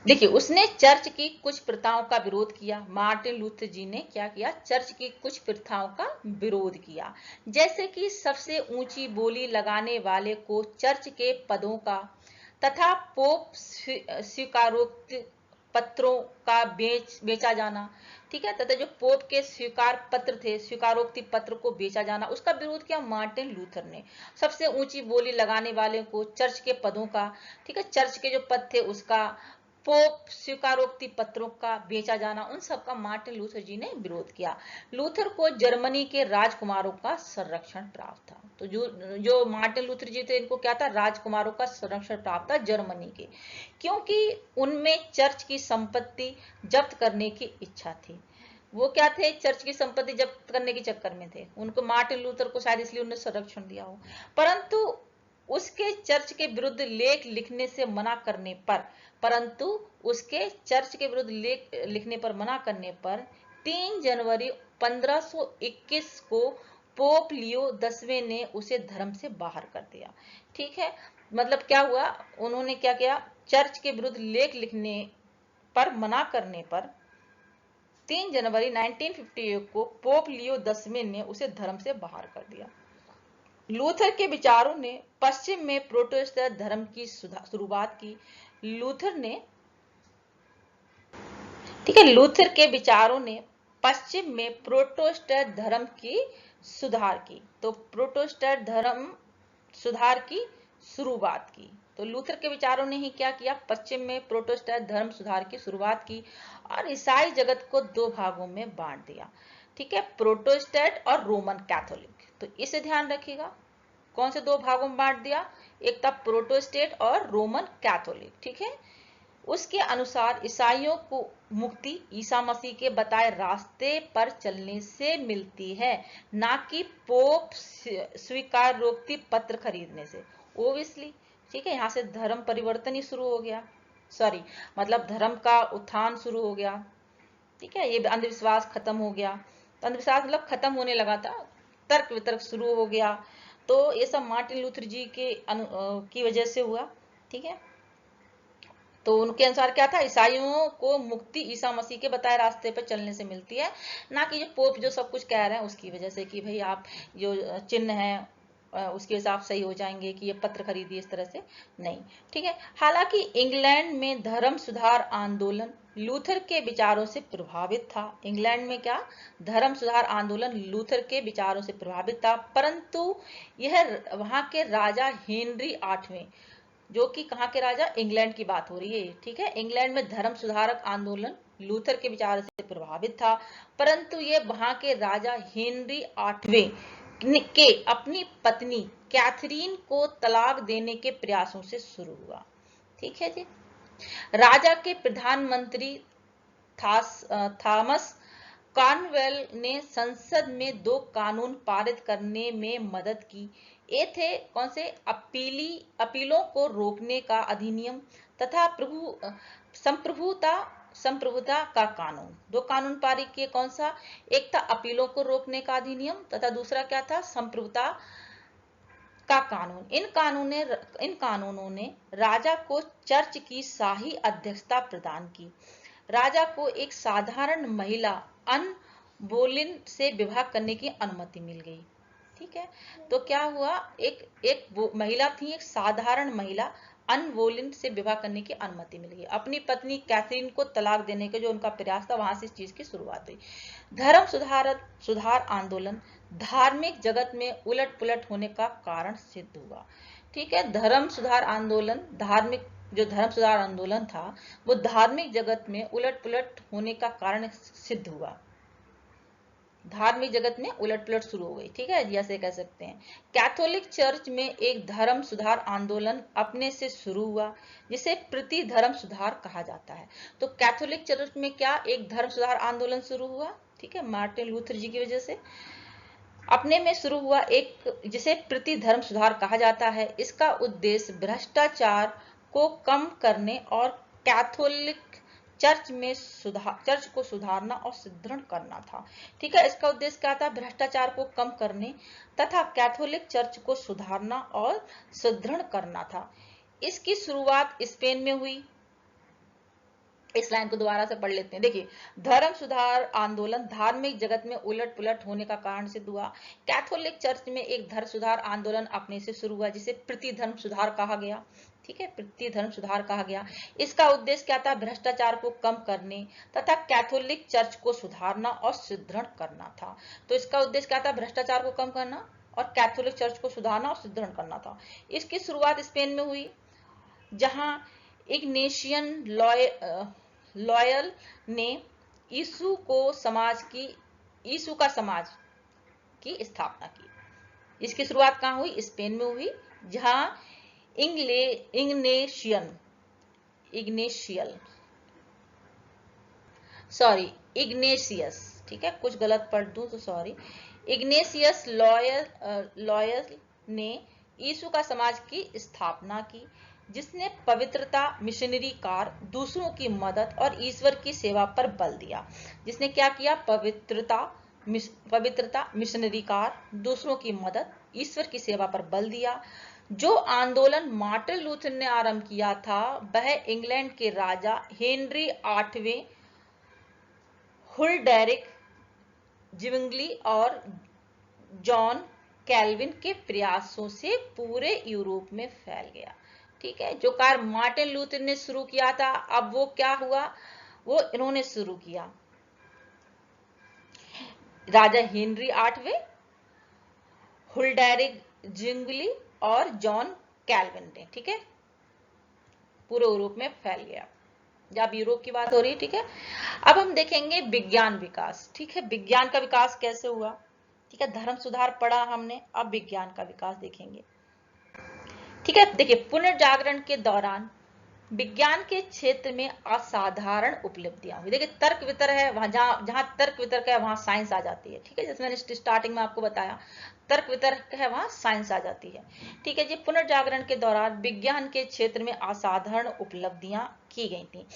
देखिए, उसने चर्च की कुछ प्रथाओं का विरोध किया। मार्टिन लूथर जी ने क्या किया, चर्च की कुछ प्रथाओं का विरोध किया, जैसे कि सबसे ऊंची बोली लगाने वाले को चर्च के पदों का तथा पोप स्वीकारोक्ति पत्रों का बेचा जाना। ठीक है, तथा जो पोप के स्वीकार पत्र थे, स्वीकारोक्ति पत्र को बेचा जाना, उसका विरोध किया मार्टिन लूथर ने। सबसे ऊंची बोली लगाने वाले को चर्च के पदों का, ठीक है, चर्च के जो पद थे उसका, पोप स्वीकारोक्ति पत्रों का बेचा जाना, उन सब का मार्टिन लूथर जी ने विरोध किया। लूथर को जर्मनी के राजकुमारों का संरक्षण प्राप्त था। तो जो मार्टिन लूथर जी थे, इनको क्या था, राजकुमारों का संरक्षण प्राप्त था जर्मनी के, क्योंकि उनमें चर्च की संपत्ति जब्त करने की इच्छा थी। वो क्या थे, चर्च की संपत्ति जब्त करने के चक्कर में थे। उनको मार्टिन लूथर को शायद इसलिए उन्होंने संरक्षण दिया हो। परंतु उसके चर्च के विरुद्ध लेख लिखने से मना करने पर, परंतु उसके चर्च के विरुद्ध लेख लिखने पर मना करने पर 3 जनवरी 1521 को पोप लियो 10वें ने उसे धर्म से बाहर कर दिया। ठीक है, मतलब क्या हुआ, उन्होंने क्या किया, चर्च के विरुद्ध लेख लिखने पर मना करने पर 3 जनवरी 1951 को पोप लियो 10वें ने उसे धर्म से बाहर कर दिया। लूथर के विचारों ने पश्चिम में प्रोटेस्टेंट धर्म की शुरुआत की। लूथर ने, ठीक है, लूथर के विचारों ने पश्चिम में प्रोटेस्टेंट धर्म की सुधार की। तो प्रोटेस्टेंट धर्म सुधार की शुरुआत की। तो लूथर के विचारों ने ही क्या किया, पश्चिम में प्रोटेस्टेंट धर्म सुधार की शुरुआत की और ईसाई जगत को 2 भागों में बांट दिया। ठीक है, प्रोटेस्टेंट और रोमन कैथोलिक। तो इसे ध्यान रखिएगा, कौन से 2 भागों में बांट दिया, एक था प्रोटेस्टेंट और रोमन कैथोलिक। ठीक है, उसके अनुसार ईसाइयों को मुक्ति ईसा मसीह के बताए रास्ते पर चलने से मिलती है, ना कि पोप स्वीकारोक्ति पत्र खरीदने से। ओबियसली, ठीक है, यहाँ से धर्म परिवर्तन ही शुरू हो गया, सॉरी मतलब धर्म का उत्थान शुरू हो गया। ठीक है, ये अंधविश्वास खत्म हो गया। तो अंधविश्वास मतलब खत्म होने लगा था, तर्क वितर्क शुरू हो गया। तो ये सब मार्टिन लूथर जी के की वजह से हुआ। ठीक है, तो उनके अनुसार क्या था, ईसाइयों को मुक्ति ईसा मसीह के बताए रास्ते पर चलने से मिलती है, ना कि जो पोप जो सब कुछ कह रहे हैं उसकी वजह से कि भाई आप जो चिन्ह है उसके हिसाब सही हो जाएंगे, कि ये पत्र खरीदिए, इस तरह से नहीं। ठीक है, हालांकि इंग्लैंड में धर्म सुधार आंदोलन लूथर के विचारों से प्रभावित था। इंग्लैंड में क्या, धर्म सुधार आंदोलन लूथर के विचारों से प्रभावित था, परंतु यह वहां के राजा हेनरी आठवें, जो कि कहाँ के राजा, इंग्लैंड की बात हो रही है, ठीक है। इंग्लैंड में धर्म सुधारक आंदोलन लूथर के विचारों से प्रभावित था, परंतु ये वहां के राजा हेनरी आठवें के अपनी पत्नी कैथरीन को तलाक देने के प्रयासों से शुरू हुआ। ठीक है जी। राजा के प्रधानमंत्री थॉमस कॉर्नवेल ने संसद में 2 कानून पारित करने में मदद की। ये थे कौन से, अपीलों को रोकने का अधिनियम तथा संप्रभुता का कानून। 2 कानून पारित किए, कौन सा, एक था अपीलों को रोकने का अधिनियम तथा दूसरा क्या था, संप्रभुता का कानून। इन कानूनों ने राजा को चर्च की शाही अध्यक्षता प्रदान की। राजा को एक साधारण महिला अन बोलिन से विवाह करने की अनुमति मिल गई। ठीक है, तो क्या हुआ, एक महिला थी, एक साधारण महिला अन बोलिन से विवाह करने की अनुमति मिल गई। अपनी पत्नी कैथरीन को तलाक देने का जो उनका प्रयास था, वहां से इस चीज की शुरुआत हुई। धर्म सुधार आंदोलन धार्मिक जगत में उलट पुलट होने का कारण सिद्ध हुआ। ठीक है, धर्म सुधार आंदोलन धर्म सुधार आंदोलन था, वो धार्मिक जगत में उलट पुलट होने का कारण सिद्ध हुआ। धार्मिक जगत में उलट पुलट शुरू हो गई। ठीक है, जैसे कह सकते हैं कैथोलिक चर्च में एक धर्म सुधार आंदोलन अपने से शुरू हुआ, जिसे प्रति धर्म सुधार कहा जाता है। तो कैथोलिक चर्च में क्या, एक धर्म सुधार आंदोलन शुरू हुआ। ठीक है, मार्टिन लूथर जी की वजह से अपने में शुरू हुआ, एक जिसे प्रति धर्म सुधार कहा जाता है। इसका उद्देश्य भ्रष्टाचार को कम करने और कैथोलिक चर्च को सुधारना और सुदृढ़ करना था। ठीक है, इसका उद्देश्य क्या था, भ्रष्टाचार को कम करने तथा कैथोलिक चर्च को सुधारना और सुदृढ़ करना था। इसकी शुरुआत स्पेन में हुई। इस लाइन को दोबारा से पढ़ लेते हैं। देखिए, धर्म सुधार आंदोलन धार्मिक जगत में उलट पुलट होने का कारण सिद्ध हुआ। कैथोलिक चर्च में एक धर्म सुधार आंदोलन अपने से शुरू हुआ, जिसे प्रति धर्म सुधार कहा गया। ठीक है, प्रति धर्म सुधार कहा गया। इसका उद्देश्य क्या था, भ्रष्टाचार को कम करने तथा कैथोलिक चर्च को सुधारना और सुदृढ़ करना था। तो इसका उद्देश्य क्या था, भ्रष्टाचार को कम करना और कैथोलिक चर्च को सुधारना और सुदृढ़ करना था। इसकी शुरुआत स्पेन में हुई, जहां इग्नेशियन लॉयल ने यीशु का समाज की स्थापना की। इसकी शुरुआत कहां हुई, स्पेन में हुई, जहां इग्नेशियस, ठीक है, कुछ गलत पढ़ दूं तो सॉरी, इग्नेशियस लॉयल ने यीशु का समाज की स्थापना की, जिसने पवित्रता, मिशनरी कार्य, दूसरों की मदद और ईश्वर की सेवा पर बल दिया। जिसने क्या किया, पवित्रता, मिशनरी कार्य, दूसरों की मदद, ईश्वर की सेवा पर बल दिया। जो आंदोलन मार्टिन लूथर ने आरंभ किया था, वह इंग्लैंड के राजा हेनरी आठवें, हुल्डेरिक जिविंगली और जॉन कैल्विन के प्रयासों से पूरे यूरोप में फैल गया। ठीक है, जो कार्य मार्टिन लूथर ने शुरू किया था, अब वो क्या हुआ, वो इन्होंने शुरू किया, राजा हेनरी आठवें, हुल्डेरिक जिविंगली और जॉन कैल्विन ने। ठीक है, पूरे यूरोप में फैल गया। जब यूरोप की बात हो रही है, ठीक है। अब हम देखेंगे विज्ञान विकास। ठीक है, विज्ञान का विकास कैसे हुआ। ठीक है, धर्म सुधार पढ़ा हमने, अब विज्ञान का विकास देखेंगे। ठीक है, देखिए, पुनर्जागरण के दौरान विज्ञान के क्षेत्र में असाधारण उपलब्धियां हुई। देखिए, तर्क वितर्क है, वहां जहां तर्क वितर्क है, वहां साइंस आ जाती है। ठीक है, जैसे मैंने स्टार्टिंग में आपको बताया, तर्क वितर्क है, वहां साइंस आ जाती है। ठीक है जी, पुनर्जागरण के दौरान विज्ञान के क्षेत्र में असाधारण उपलब्धियां की गई थी।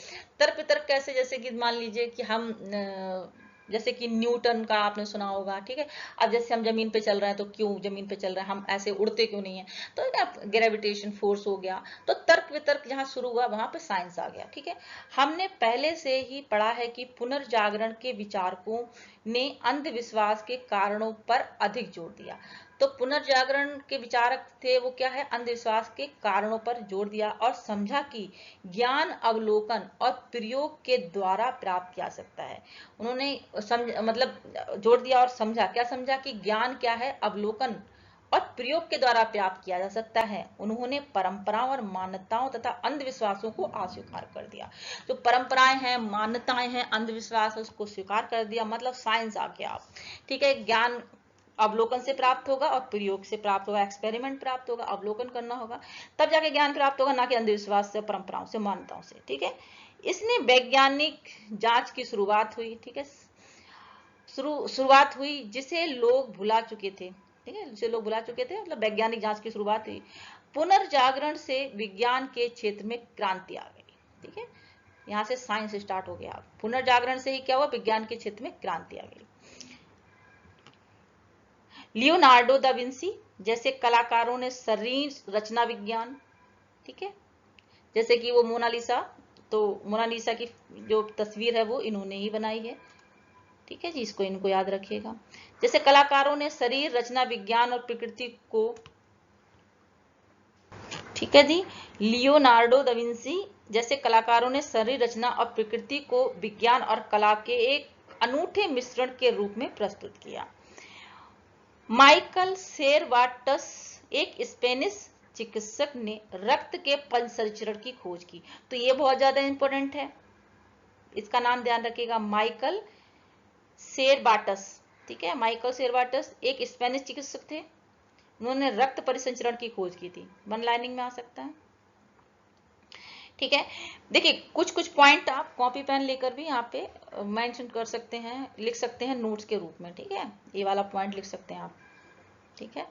तर्क वितर्क कैसे, जैसे कि मान लीजिए कि हम जैसे कि न्यूटन का आपने सुना होगा। ठीक है, अब जैसे हम जमीन पे चल रहे हैं, तो क्यों जमीन पे चल रहे हैं, हम ऐसे उड़ते क्यों नहीं है, तो ग्रेविटेशन फोर्स हो गया। तो तर्क वितर्क जहां शुरू हुआ, वहां पे साइंस आ गया। ठीक है, हमने पहले से ही पढ़ा है कि पुनर्जागरण के विचारकों ने अंधविश्वास के कारणों पर अधिक जोर दिया। तो पुनर्जागरण के विचारक थे वो क्या है, अंधविश्वास के कारणों पर जोर दिया और समझा कि ज्ञान अवलोकन और प्रयोग के द्वारा प्राप्त किया सकता है। उन्होंने मतलब जोर दिया और समझा, क्या समझा कि ज्ञान क्या है, अवलोकन और प्रयोग के द्वारा प्राप्त किया जा सकता है। उन्होंने परंपराओं और मान्यताओं तथा अंधविश्वासों को अस्वीकार कर दिया। जो परंपराएं हैं, मान्यताएं हैं, अंधविश्वास है, उसको स्वीकार कर दिया, मतलब साइंस आ गया। ठीक है, ज्ञान अवलोकन से प्राप्त होगा और प्रयोग से प्राप्त होगा, एक्सपेरिमेंट प्राप्त होगा, अवलोकन करना होगा, तब जाके ज्ञान प्राप्त होगा, ना कि अंधविश्वास से, परंपराओं से, मान्यताओं से। ठीक है, इसने वैज्ञानिक जांच की शुरुआत हुई। ठीक है, शुरुआत हुई जिसे लोग भुला चुके थे। ठीक है, जिसे लोग भुला चुके थे, मतलब वैज्ञानिक जांच की शुरुआत हुई। पुनर्जागरण से विज्ञान के क्षेत्र में क्रांति आ गई। ठीक है, यहाँ से साइंस स्टार्ट हो गया। पुनर्जागरण से ही क्या हुआ, विज्ञान के क्षेत्र में क्रांति आ गई। लियोनार्डो दा विंसी जैसे कलाकारों ने शरीर रचना विज्ञान, ठीक है, जैसे कि वो मोनालिसा, तो मोनालिसा की जो तस्वीर है वो इन्होंने ही बनाई है। ठीक है जी, इसको इनको याद रखिएगा। जैसे कलाकारों ने शरीर रचना विज्ञान और प्रकृति को, ठीक है जी, लियोनार्डो दा विंसी जैसे कलाकारों ने शरीर रचना और प्रकृति को विज्ञान और कला के एक अनूठे मिश्रण के रूप में प्रस्तुत किया। माइकल सेरवाटस एक स्पेनिश चिकित्सक ने रक्त के पंचसंचरण की खोज की। तो ये बहुत ज्यादा इंपॉर्टेंट है, इसका नाम ध्यान रखिएगा, माइकल सेरवाटस। ठीक है, माइकल सेरवाटस एक स्पेनिश चिकित्सक थे, उन्होंने रक्त परिसंचरण की खोज की थी। वन लाइनिंग में आ सकता है। ठीक है, देखिए कुछ कुछ पॉइंट आप कॉपी पेन लेकर भी यहाँ पे मेंशन कर सकते हैं, लिख सकते हैं नोट्स के रूप में। ठीक है, ये वाला पॉइंट लिख सकते हैं आप। ठीक है,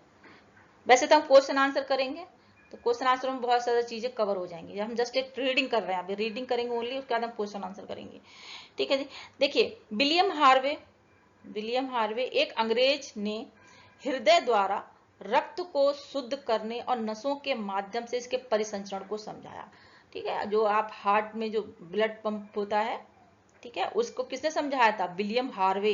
वैसे तो हम क्वेश्चन आंसर करेंगे, तो क्वेश्चन आंसर में बहुत सारी चीजें कवर हो जाएंगी। हम जस्ट एक रीडिंग कर रहे हैं, अभी रीडिंग करेंगे ओनली, उसके बाद हम क्वेश्चन आंसर करेंगे। ठीक है जी, देखिए विलियम हार्वे एक अंग्रेज ने हृदय द्वारा रक्त को शुद्ध करने और नसों के माध्यम से इसके परिसंचरण को समझाया। ठीक है, जो आप हार्ट में जो ब्लड पंप होता है, ठीक है, उसको किसने समझाया था, विलियम हार्वे।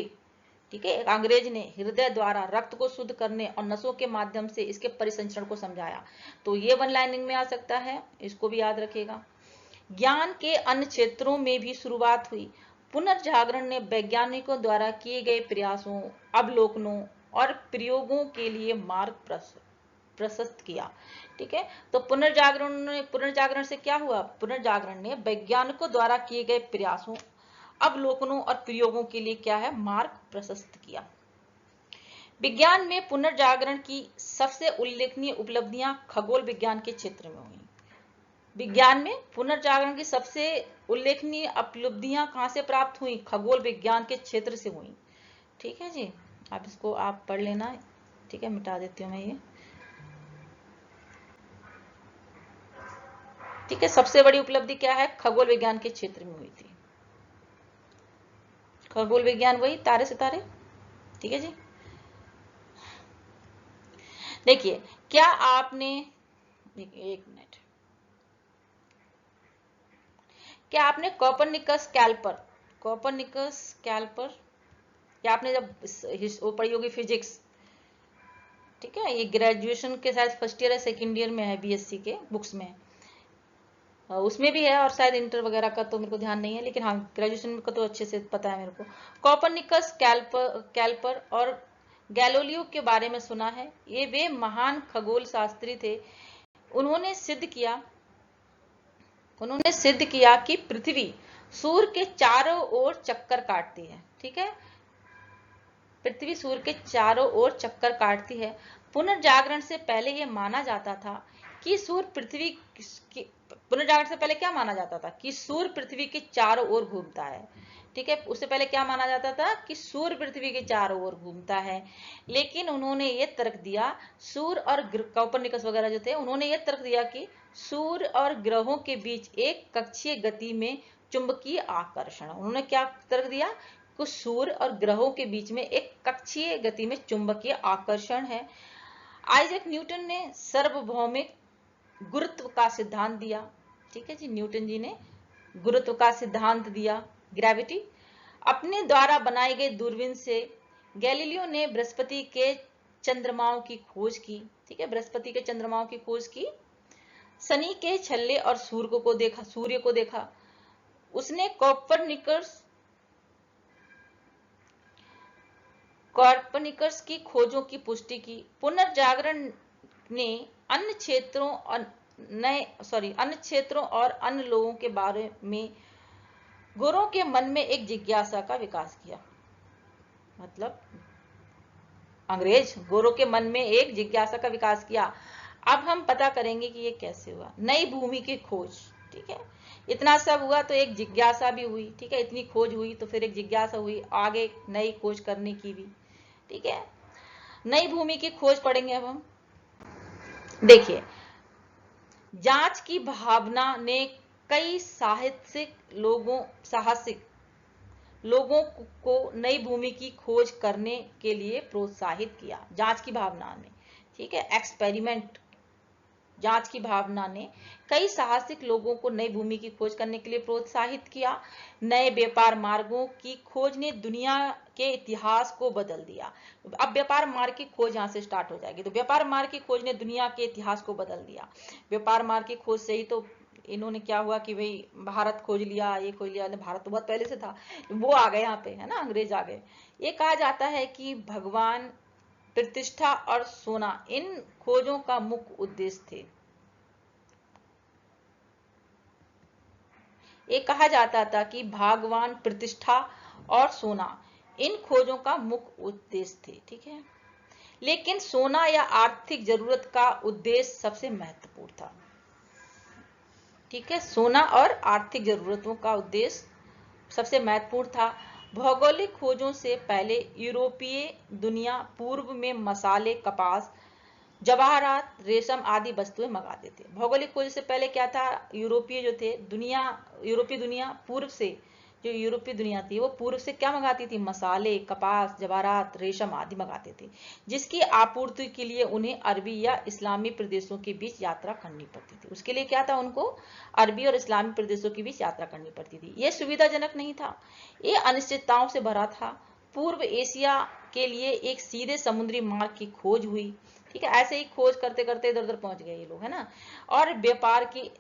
ठीक है, एक अंग्रेज ने हृदय द्वारा रक्त को शुद्ध करने और नसों के माध्यम से इसके परिसंचरण को समझाया। तो ये वन लाइनिंग में आ सकता है, इसको भी याद रखिएगा। ज्ञान के अन्य क्षेत्रों में भी शुरुआत हुई। पुनर्जागरण ने वैज्ञानिकों द्वारा किए गए प्रयासों, अवलोकनों और प्रयोगों के लिए मार्ग प्रशस्त किया। ठीक है, तो पुनर्जागरण से क्या हुआ, पुनर्जागरण ने वैज्ञानिकों द्वारा किए गए प्रयासों, अवलोकनों और प्रयोगों के लिए क्या है, मार्ग प्रशस्त किया। विज्ञान में पुनर्जागरण की सबसे उल्लेखनीय उपलब्धियां खगोल विज्ञान के क्षेत्र में हुई। विज्ञान में पुनर्जागरण की सबसे उल्लेखनीय उपलब्धियां कहां से प्राप्त हुई, खगोल विज्ञान के क्षेत्र से हुई। ठीक है जी, आप इसको आप पढ़ लेना। ठीक है, मिटा देती हूं मैं ये। ठीक है, सबसे बड़ी उपलब्धि क्या है, खगोल विज्ञान के क्षेत्र में हुई थी। खगोल विज्ञान वही तारे सितारे। ठीक है जी, देखिए क्या आपने, एक मिनट, क्या आपने कोपरनिकस कैल्पर क्या आपने जब वो पढ़ी होगी फिजिक्स। ठीक है, ये ग्रेजुएशन के शायद फर्स्ट ईयर है, सेकंड ईयर में है, बीएससी के बुक्स में, उसमें भी है, और शायद इंटर वगैरह का तो मेरे को ध्यान नहीं है, लेकिन हाँ ग्रेजुएशन का तो अच्छे से पता है मेरे को। कोपरनिकस, कैल्पर और गैलीलियो के बारे में सुना है। ये वे महान खगोल शास्त्री थे। उन्होंने सिद्ध किया कि पृथ्वी सूर्य के चारों ओर चक्कर काटती है। ठीक है, पृथ्वी सूर्य के चारों ओर चक्कर काटती है। पुनर्जागरण से पहले यह माना जाता था कि सूर्य पृथ्वी पुनर्जागरण से पहले क्या माना जाता था, कि सूर्य पृथ्वी के चारों ओर घूमता है। ठीक है, उससे पहले क्या माना जाता था, कि सूर्य पृथ्वी के चारों ओर घूमता है। लेकिन उन्होंने ये तर्क दिया, सूर्य और कोपरनिकस वगैरह जो थे, उन्होंने ये तर्क दिया कि सूर्य और ग्रहों के बीच एक कक्षीय गति में चुंबकीय आकर्षण। उन्होंने क्या तर्क दिया, कुछ सूर्य और ग्रहों के बीच में एक कक्षीय गति में चुंबकीय आकर्षण है। आइजैक न्यूटन ने सार्वभौमिक गुरुत्व का सिद्धांत दिया। ठीक है जी, न्यूटन जी ने गुरुत्व का सिद्धांत दिया, ग्रेविटी। अपने द्वारा बनाए गए दूरबीन से गैलीलियो ने बृहस्पति के चंद्रमाओं की खोज की, ठीक है, बृहस्पति के चंद्रमाओं की खोज की। शनि के छल्ले और सूर्य को देखा। उसने कॉर्पनिकस की खोजों की पुष्टि की। पुनर्जागरण ने अन्य क्षेत्रों और अन्य लोगों के बारे में गोरों के मन में एक जिज्ञासा का विकास किया। मतलब अंग्रेज गोरों के मन में एक जिज्ञासा का विकास किया। अब हम पता करेंगे कि ये कैसे हुआ। नई भूमि की खोज, ठीक है, इतना सब हुआ तो एक जिज्ञासा भी हुई, ठीक है, इतनी खोज हुई तो फिर एक जिज्ञासा हुई आगे नई खोज करने की भी, ठीक है। नई भूमि की खोज पढ़ेंगे अब हम। देखिए, जांच की भावना ने कई साहसिक लोगों को नई भूमि की खोज करने के लिए प्रोत्साहित किया। जांच की भावना ने, ठीक है, एक्सपेरिमेंट। जांच की भावना ने कई साहसिक लोगों को नई भूमि की खोज करने के लिए प्रोत्साहित किया। नए व्यापार मार्गों की खोज ने दुनिया के इतिहास को बदल दिया। अब व्यापार मार्ग की खोज यहां से स्टार्ट हो जाएगी। तो व्यापार मार्ग की खोज ने दुनिया के इतिहास को बदल दिया। व्यापार मार्ग की खोज से ही तो इन्होंने क्या हुआ कि भाई भारत खोज लिया, ये खोज लिया। भारत तो बहुत पहले से था, वो आ गए यहाँ पे, है ना, अंग्रेज आ गए। ये कहा जाता है कि भगवान, प्रतिष्ठा और सोना इन खोजों का मुख्य उद्देश्य थे। ये कहा जाता था कि भगवान, प्रतिष्ठा और सोना इन खोजों का मुख्य उद्देश्य थे, ठीक है। लेकिन सोना या आर्थिक जरूरत का उद्देश्य सबसे महत्वपूर्ण था, ठीक है। सोना और आर्थिक जरूरतों का उद्देश्य सबसे महत्वपूर्ण था। भौगोलिक खोजों से पहले यूरोपीय दुनिया पूर्व में मसाले, कपास, जवाहरात, रेशम आदि वस्तुएं मंगाते थे। भौगोलिक खोज से पहले क्या था, यूरोपीय जो थे यूरोपीय दुनिया पूर्व से, जो यूरोपीय दुनिया थी वो पूर्व से क्या मंगाती थी, मसाले, कपास, जवाहरात, रेशम आदि मंगाते थे, जिसकी आपूर्ति के लिए उन्हें अरबी या इस्लामी प्रदेशों के बीच यात्रा करनी पड़ती थी। उसके लिए क्या था, उनको अरबी और इस्लामी प्रदेशों के बीच यात्रा करनी पड़ती थी। यह सुविधाजनक नहीं था, ये अनिश्चितताओं से भरा था। पूर्व एशिया के लिए एक सीधे समुद्री मार्ग की खोज हुई, ठीक है। ऐसे ही खोज करते करते इधर उधर पहुंच गए ये लोग, है ना। और व्यापार की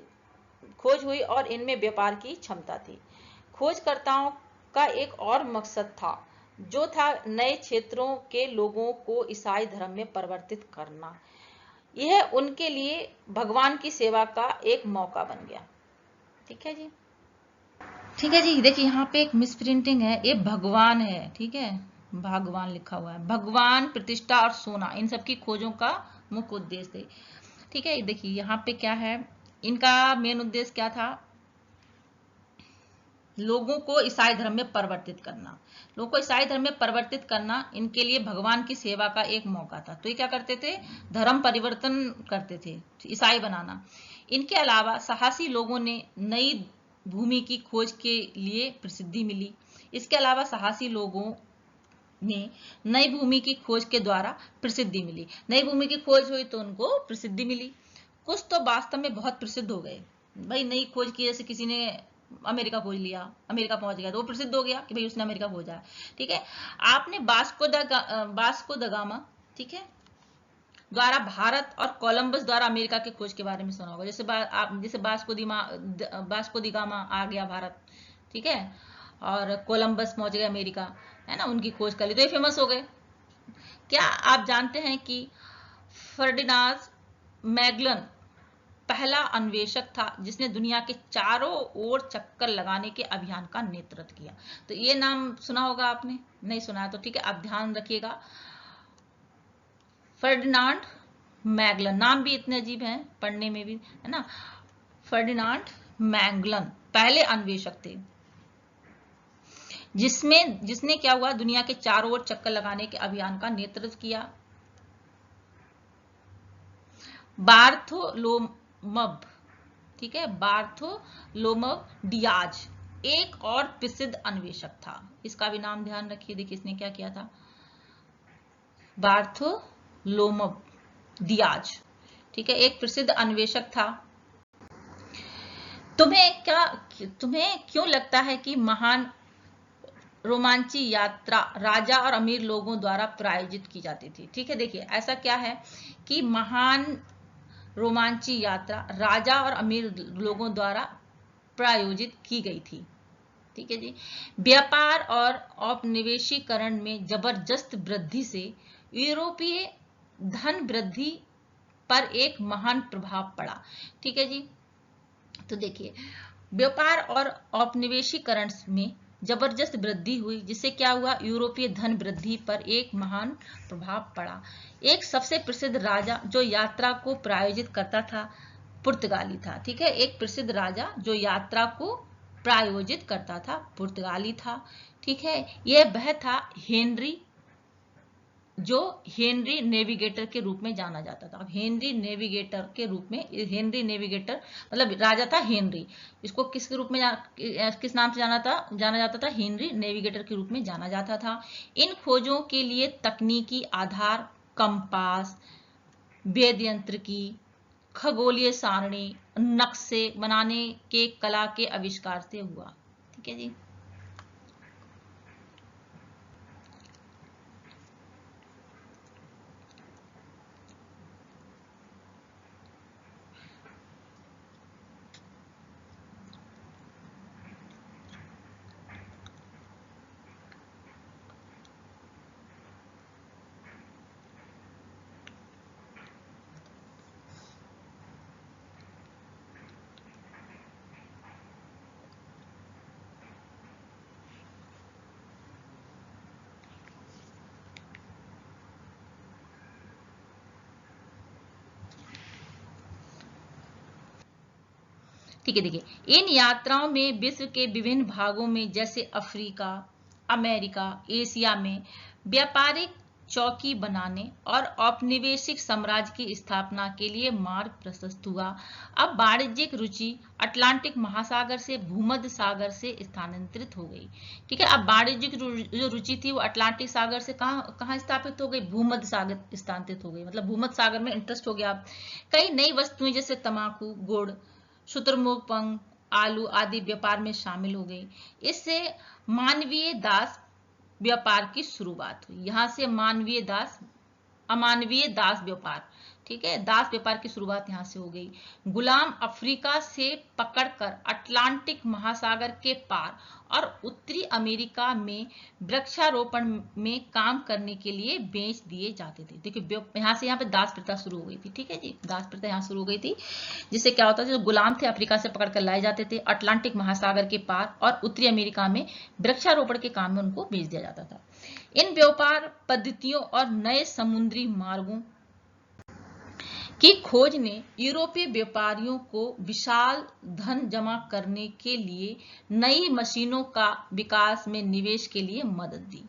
खोज हुई और इनमें व्यापार की क्षमता थी। खोजकर्ताओं का एक और मकसद था, जो था नए क्षेत्रों के लोगों को ईसाई धर्म में परिवर्तित करना। यह उनके लिए भगवान की सेवा का एक मौका बन गया, ठीक है जी। ठीक है जी, देखिए यहाँ पे एक मिस प्रिंटिंग है, ये भगवान है, ठीक है, भगवान लिखा हुआ है। भगवान, प्रतिष्ठा और सोना इन सब की खोजों का मुख्य उद्देश्य थे, ठीक है। देखिए यहाँ पे क्या है, इनका मेन उद्देश्य क्या था, लोगों को ईसाई धर्म में परिवर्तित करना। लोगों को ईसाई धर्म में परिवर्तित करना इनके लिए भगवान की सेवा का एक मौका था। तो ये क्या करते थे, धर्म परिवर्तन करते थे, ईसाई बनाना। इनके अलावा साहसी लोगों ने नई भूमि की खोज के लिए प्रसिद्धि मिली। इसके अलावा साहसी लोगों ने नई भूमि की खोज के द्वारा प्रसिद्धि मिली। नई भूमि की खोज हुई तो उनको प्रसिद्धि मिली। कुछ तो वास्तव में बहुत प्रसिद्ध हो गए। भाई नई खोज की, जैसे किसी ने अमेरिका खोज लिया, अमेरिका पहुंच गया तो वो प्रसिद्ध हो गया कि भाई उसने अमेरिका खोजा, ठीक है। आपने वास्को द गामा, ठीक है, द्वारा भारत और कोलंबस द्वारा अमेरिका की खोज के बारे में सुना होगा। जैसे वास्को दी गामा आ गया भारत, ठीक है, और कोलंबस पहुंच गए अमेरिका, है ना, उनकी खोज कर ली तो ये फेमस हो गए। क्या आप जानते हैं कि फर्डिनांड मैगलन पहला अन्वेषक था जिसने दुनिया के चारों ओर चक्कर लगाने के अभियान का नेतृत्व किया? तो ये नाम सुना होगा आपने, नहीं सुना तो ठीक है, आप ध्यान रखिएगा। फर्डिनांड मैगलन, नाम भी इतने अजीब हैं पढ़ने में भी, है ना। फर्डिनांड मैगलन पहले अन्वेषक थे जिसने क्या हुआ, दुनिया के चारों ओर चक्कर लगाने के अभियान का नेतृत्व किया। बार्थोलोमव, ठीक है, बार्थोलोमव डियाज एक और प्रसिद्ध अन्वेषक था। इसका भी नाम ध्यान रखिए। देखिए इसने क्या किया था, बार्थोलोमव डियाज, ठीक है, एक प्रसिद्ध अन्वेषक था। तुम्हें क्यों लगता है कि महान रोमांची यात्रा राजा और अमीर लोगों द्वारा प्रायोजित की जाती थी। ठीक है, देखिए ऐसा क्या है कि महान रोमांची यात्रा राजा और अमीर लोगों द्वारा प्रायोजित की गई थी। ठीक है जी। व्यापार और औपनिवेशीकरण में जबरदस्त वृद्धि से यूरोपीय धन वृद्धि पर एक महान प्रभाव पड़ा। ठीक है जी। तो देखिए व्यापार और औपनिवेशीकरण में जबरदस्त वृद्धि हुई, जिससे क्या हुआ, यूरोपीय धन वृद्धि पर एक महान प्रभाव पड़ा। एक सबसे प्रसिद्ध राजा जो यात्रा को प्रायोजित करता था पुर्तगाली था। ठीक है, एक प्रसिद्ध राजा जो यात्रा को प्रायोजित करता था पुर्तगाली था। ठीक है, यह वह था हेनरी, जो हेनरी नेविगेटर के रूप में जाना जाता था। अब हेनरी नेविगेटर के रूप में, हेनरी नेविगेटर मतलब राजा था हेनरी, इसको किसके रूप में किस नाम से जाना जाता था, हेनरी नेविगेटर के रूप में जाना जाता था। इन खोजों के लिए तकनीकी आधार कंपास, वेदयंत्रिकी, खगोलीय सारणी, नक्शे बनाने के कला के आविष्कार से हुआ। ठीक है जी। ठीक है, देखिए इन यात्राओं में विश्व के विभिन्न भागों में जैसे अफ्रीका, अमेरिका, एशिया में व्यापारिक चौकी बनाने और औपनिवेशिक साम्राज्य की स्थापना के लिए मार्ग प्रशस्त हुआ। अब वाणिज्यिक रुचि अटलांटिक महासागर से भूमध्य सागर से स्थानांतरित हो गई। ठीक है, अब वाणिज्यिक जो रुचि थी वो अटलांटिक सागर से कहाँ स्थापित हो गई, भूमध्य सागर स्थानांतरित हो गई, मतलब भूमध्य सागर में इंटरेस्ट हो गया। कई नई वस्तुएं जैसे तंबाकू, गुड़, शुतुरमुर्ग पंख, आलू आदि व्यापार में शामिल हो गई। इससे मानवीय दास व्यापार की शुरुआत हुई। यहां से अमानवीय दास व्यापार, ठीक है, दास व्यापार की शुरुआत यहां से हो गई। गुलाम अफ्रीका से पकड़कर अटलांटिक महासागर के पार और उत्तरी अमेरिका में वृक्षारोपण में काम करने के लिए बेच दिए जाते थे। देखिए यहाँ पे दास प्रथा शुरू हो गई थी। ठीक है जी, दास प्रथा यहाँ शुरू हो गई थी, जिससे क्या होता था, जो गुलाम थे अफ्रीका से पकड़कर लाए जाते थे, अटलांटिक महासागर के पार और उत्तरी अमेरिका में वृक्षारोपण के काम में उनको भेज दिया जाता था। इन व्यापार पद्धतियों और नए समुद्री मार्गों की खोज ने यूरोपीय व्यापारियों को विशाल धन जमा करने के लिए नई मशीनों का विकास में निवेश के लिए मदद दी।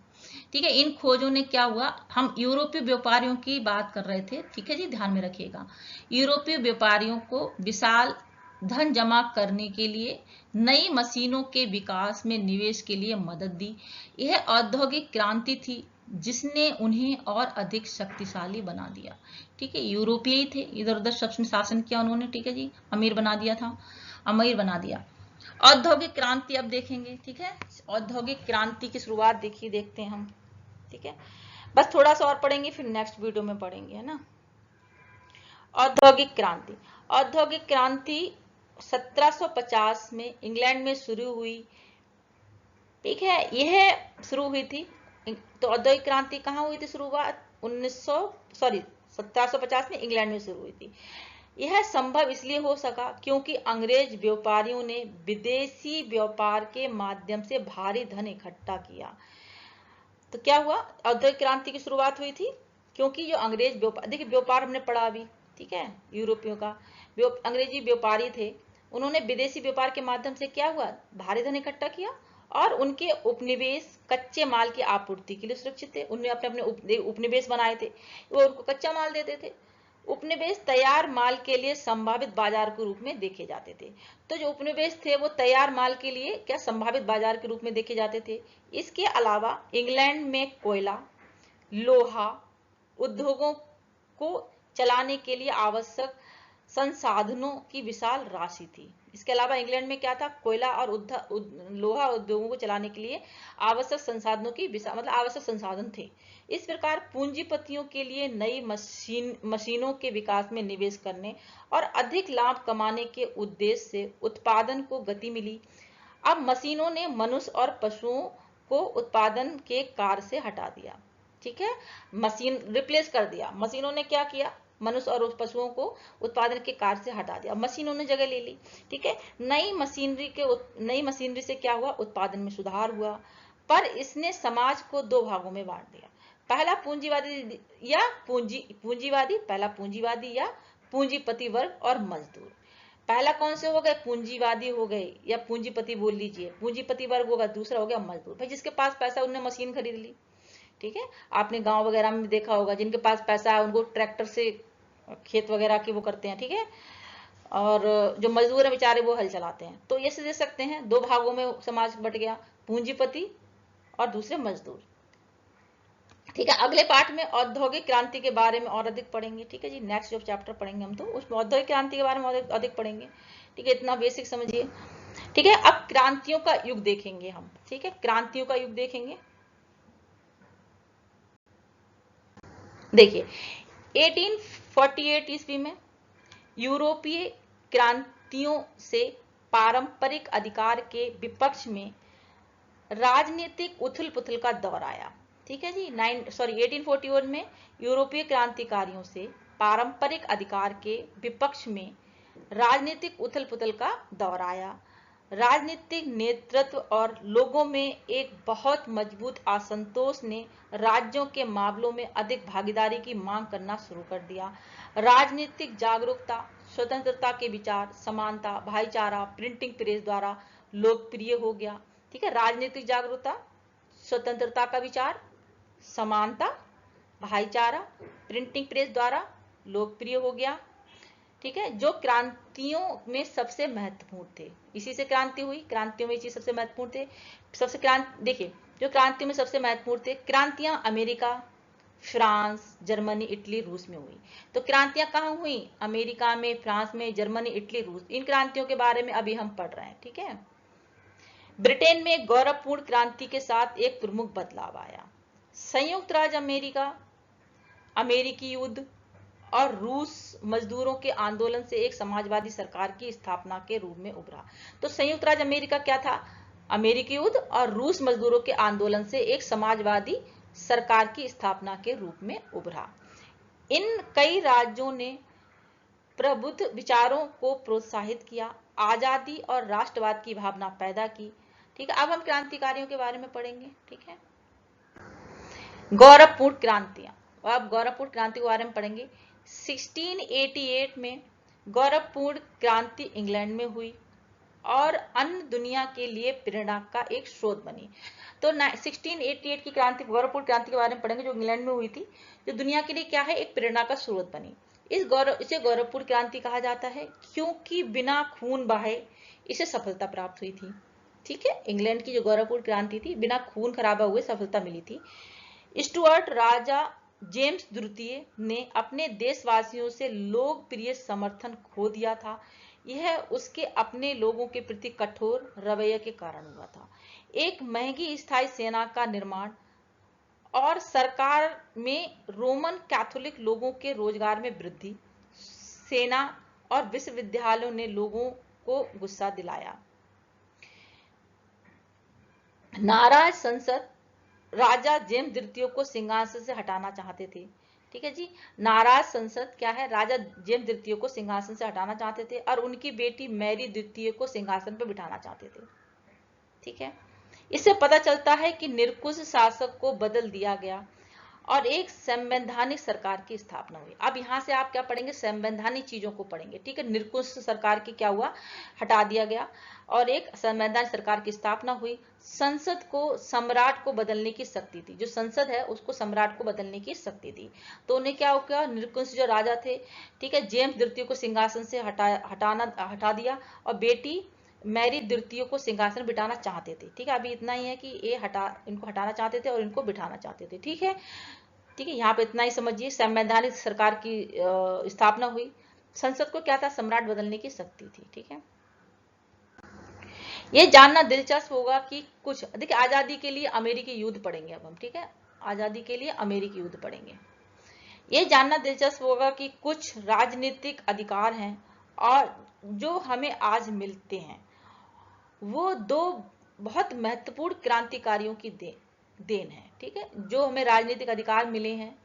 ठीक है, इन खोजों ने क्या हुआ, हम यूरोपीय व्यापारियों की बात कर रहे थे। ठीक है जी, ध्यान में रखिएगा, यूरोपीय व्यापारियों को विशाल धन जमा करने के लिए नई मशीनों के विकास में निवेश के लिए मदद दी। यह औद्योगिक क्रांति थी जिसने उन्हें और अधिक शक्तिशाली बना दिया। ठीक है, यूरोपीय थे, इधर उधर सब शासन किया उन्होंने। ठीक है जी, अमीर बना दिया था, अमीर बना दिया। औद्योगिक क्रांति अब देखेंगे। ठीक है, औद्योगिक क्रांति की शुरुआत देखते हैं हम। ठीक है, बस थोड़ा सा और पढ़ेंगे, फिर नेक्स्ट वीडियो में पढ़ेंगे, है ना। औद्योगिक क्रांति, औद्योगिक क्रांति 1750 में इंग्लैंड में शुरू हुई। ठीक है, यह शुरू हुई थी। तो औद्योगिक क्रांति कहाँ हुई थी शुरुआत, 1750 में इंग्लैंड में शुरू हुई थी। यह संभव इसलिए हो सका क्योंकि अंग्रेज व्यापारियों ने विदेशी व्यापार के माध्यम से भारी धन इकट्ठा किया। तो क्या हुआ, औद्योगिक क्रांति की शुरुआत हुई थी क्योंकि जो अंग्रेज व्यापार, देखिए व्यापार हमने पढ़ा अभी, ठीक है, यूरोपियों का अंग्रेजी व्यापारी थे, उन्होंने विदेशी व्यापार के माध्यम से क्या हुआ, भारी धन इकट्ठा किया और उनके उपनिवेश कच्चे माल की आपूर्ति के लिए सुरक्षित थे। उन्होंने अपने उपनिवेश बनाए थे, वो उनको कच्चा माल देते थे। उपनिवेश तैयार माल के लिए संभावित बाजार के रूप में देखे जाते थे। तो जो उपनिवेश थे वो तैयार माल के लिए क्या संभावित बाजार के रूप में देखे जाते थे। इसके अलावा इंग्लैंड में कोयला, लोहा उद्योगों को चलाने के लिए आवश्यक संसाधनों की विशाल राशि थी। इसके अलावा इंग्लैंड में क्या था, कोयला और लोहा उद्योगों को चलाने के लिए आवश्यक संसाधनों की विशाल मतलब आवश्यक संसाधन थे। इस प्रकार पूंजीपतियों के लिए नई मशीनों के विकास में निवेश करने और अधिक लाभ कमाने के उद्देश्य से उत्पादन को गति मिली। अब मशीनों ने मनुष्य और पशुओं को उत्पादन के कार्य से हटा दिया। ठीक है, मशीन रिप्लेस कर दिया। मशीनों ने क्या किया, मनुष्य और उस पशुओं को उत्पादन के कार्य से हटा दिया, मशीनों ने जगह ले ली। ठीक है, नई मशीनरी से क्या हुआ, उत्पादन में सुधार हुआ, पर इसने समाज को दो भागों में बांट दिया। पहला पूंजीवादी या पूंजीपति वर्ग और मजदूर। पहला कौन से हो गए, पूंजीवादी हो गए या पूंजीपति बोल लीजिए, पूंजीपति वर्ग होगा। दूसरा हो गया मजदूर, भाई जिसके पास पैसा उनने मशीन खरीद ली। ठीक है, आपने गांव वगैरह में देखा होगा, जिनके पास पैसा है उनको ट्रैक्टर से खेत वगैरह की वो करते हैं। ठीक है, और जो मजदूर है बेचारे वो हल चलाते हैं। तो ये दे सकते हैं, दो भागों में समाज बट गया, पूंजीपति और दूसरे मजदूर। ठीक है, अगले पाठ में औद्योगिक क्रांति के बारे में और अधिक पढ़ेंगे। ठीक है जी, नेक्स्ट जो चैप्टर पढ़ेंगे हम तो उसमें औद्योगिक क्रांति के बारे में अधिक पढ़ेंगे। ठीक है, इतना बेसिक समझिए। ठीक है, अब क्रांतियों का युग देखेंगे हम। ठीक है, क्रांतियों का युग देखेंगे। देखिए 1848 ईस्वी में यूरोपीय क्रांतियों से पारंपरिक अधिकार के विपक्ष में राजनीतिक उथल पुथल का दौर आया। ठीक है जी, 1841 में यूरोपीय क्रांतिकारियों से पारंपरिक अधिकार के विपक्ष में राजनीतिक उथल पुथल का दौर आया। राजनीतिक नेतृत्व और लोगों में एक बहुत मजबूत असंतोष ने राज्यों के मामलों में अधिक भागीदारी की मांग करना शुरू कर दिया। राजनीतिक जागरूकता, स्वतंत्रता के विचार, समानता, भाईचारा प्रिंटिंग प्रेस द्वारा लोकप्रिय हो गया। ठीक है, राजनीतिक जागरूकता, स्वतंत्रता का विचार, समानता, भाईचारा प्रिंटिंग प्रेस द्वारा लोकप्रिय हो गया। ठीक है, जो क्रांतियों में सबसे महत्वपूर्ण थे, इसी से क्रांति हुई। क्रांतियों में ये चीज सबसे महत्वपूर्ण थे। सबसे क्रांति देखिए, जो क्रांतियों में सबसे महत्वपूर्ण थे, क्रांतियां अमेरिका, फ्रांस, जर्मनी, इटली, रूस में हुई। तो क्रांतियां कहाँ हुई, अमेरिका में, फ्रांस में, जर्मनी, इटली, रूस। इन क्रांतियों के बारे में अभी हम पढ़ रहे हैं। ठीक है, ब्रिटेन में गौरवपूर्ण क्रांति के साथ एक प्रमुख बदलाव आया। संयुक्त राज्य अमेरिका, अमेरिकी युद्ध और रूस मजदूरों के आंदोलन से एक समाजवादी सरकार की स्थापना के रूप में उभरा। तो संयुक्त राज्य अमेरिका क्या था, अमेरिकी युद्ध और रूस मजदूरों के आंदोलन से एक समाजवादी सरकार की स्थापना के रूप में उभरा। इन कई राज्यों ने प्रबुद्ध विचारों को प्रोत्साहित किया, आजादी और राष्ट्रवाद की भावना पैदा की। ठीक है, अब हम क्रांतिकारियों के बारे में पढ़ेंगे। ठीक है, गौरवपूर्ण क्रांतियां, अब गौरवपूर्ण क्रांति के बारे में पढ़ेंगे। 1688 में गौरवपूर्ण क्रांति इंग्लैंड में हुई और अन्य दुनिया के लिए प्रेरणा का एक स्रोत बनी। तो 1688 की क्रांति, गौरवपूर्ण क्रांति के बारे में पढ़ेंगे, जो इंग्लैंड में हुई थी, जो दुनिया के लिए क्या है, एक प्रेरणा का स्रोत बनी। इसे गौरवपूर्ण क्रांति कहा जाता है क्योंकि बिना खून बहाए इसे सफलता प्राप्त हुई थी। ठीक है, इंग्लैंड की जो गौरवपूर्ण क्रांति थी, बिना खून खराबा हुए सफलता मिली थी। स्टुअर्ट राजा जेम्स द्वितीय ने अपने देशवासियों से लोकप्रिय समर्थन खो दिया था। यह उसके अपने लोगों के प्रति कठोर रवैये के कारण हुआ था। एक महंगी स्थायी सेना का निर्माण और सरकार में रोमन कैथोलिक लोगों के रोजगार में वृद्धि, सेना और विश्वविद्यालयों ने लोगों को गुस्सा दिलाया। नाराज संसद राजा जेम्स द्वितीय को सिंहासन से हटाना चाहते थे। ठीक है जी, नाराज संसद क्या है, राजा जेम्स द्वितीय को सिंहासन से हटाना चाहते थे और उनकी बेटी मैरी द्वितीय को सिंहासन पर बिठाना चाहते थे। ठीक है, इससे पता चलता है कि निरंकुश शासक को बदल दिया गया और एक संवैधानिक सरकार की स्थापना हुई। अब यहाँ से आप क्या पढ़ेंगे, संवैधानिक चीजों को पढ़ेंगे। ठीक है, निरंकुश सरकार की क्या हुआ, हटा दिया गया और एक संवैधानिक सरकार की स्थापना हुई। संसद को सम्राट को बदलने की शक्ति थी, जो संसद है उसको सम्राट को बदलने की शक्ति थी। तो उन्हें क्या हो गया, निरंकुश जो राजा थे, ठीक है, जेम्स द्वितीय को सिंहासन से हटा दिया और बेटी मैरी द्वितीय को सिंहासन बिठाना चाहते थे। ठीक है, अभी इतना ही है कि ये इनको हटाना चाहते थे और इनको बिठाना चाहते थे। ठीक है, ठीक है, यहाँ पे इतना ही समझिए। संवैधानिक सरकार की स्थापना हुई, संसद को क्या था, सम्राट बदलने की शक्ति थी। ठीक है, ये जानना दिलचस्प होगा कि कुछ, देखिए आजादी के लिए अमेरिकी युद्ध पढ़ेंगे अब हम। ठीक है, आजादी के लिए अमेरिकी युद्ध पढ़ेंगे। ये जानना दिलचस्प होगा कि कुछ राजनीतिक अधिकार हैं और जो हमें आज मिलते हैं वो दो बहुत महत्वपूर्ण क्रांतिकारियों की देन है। ठीक है, जो हमें राजनीतिक अधिकार मिले हैं,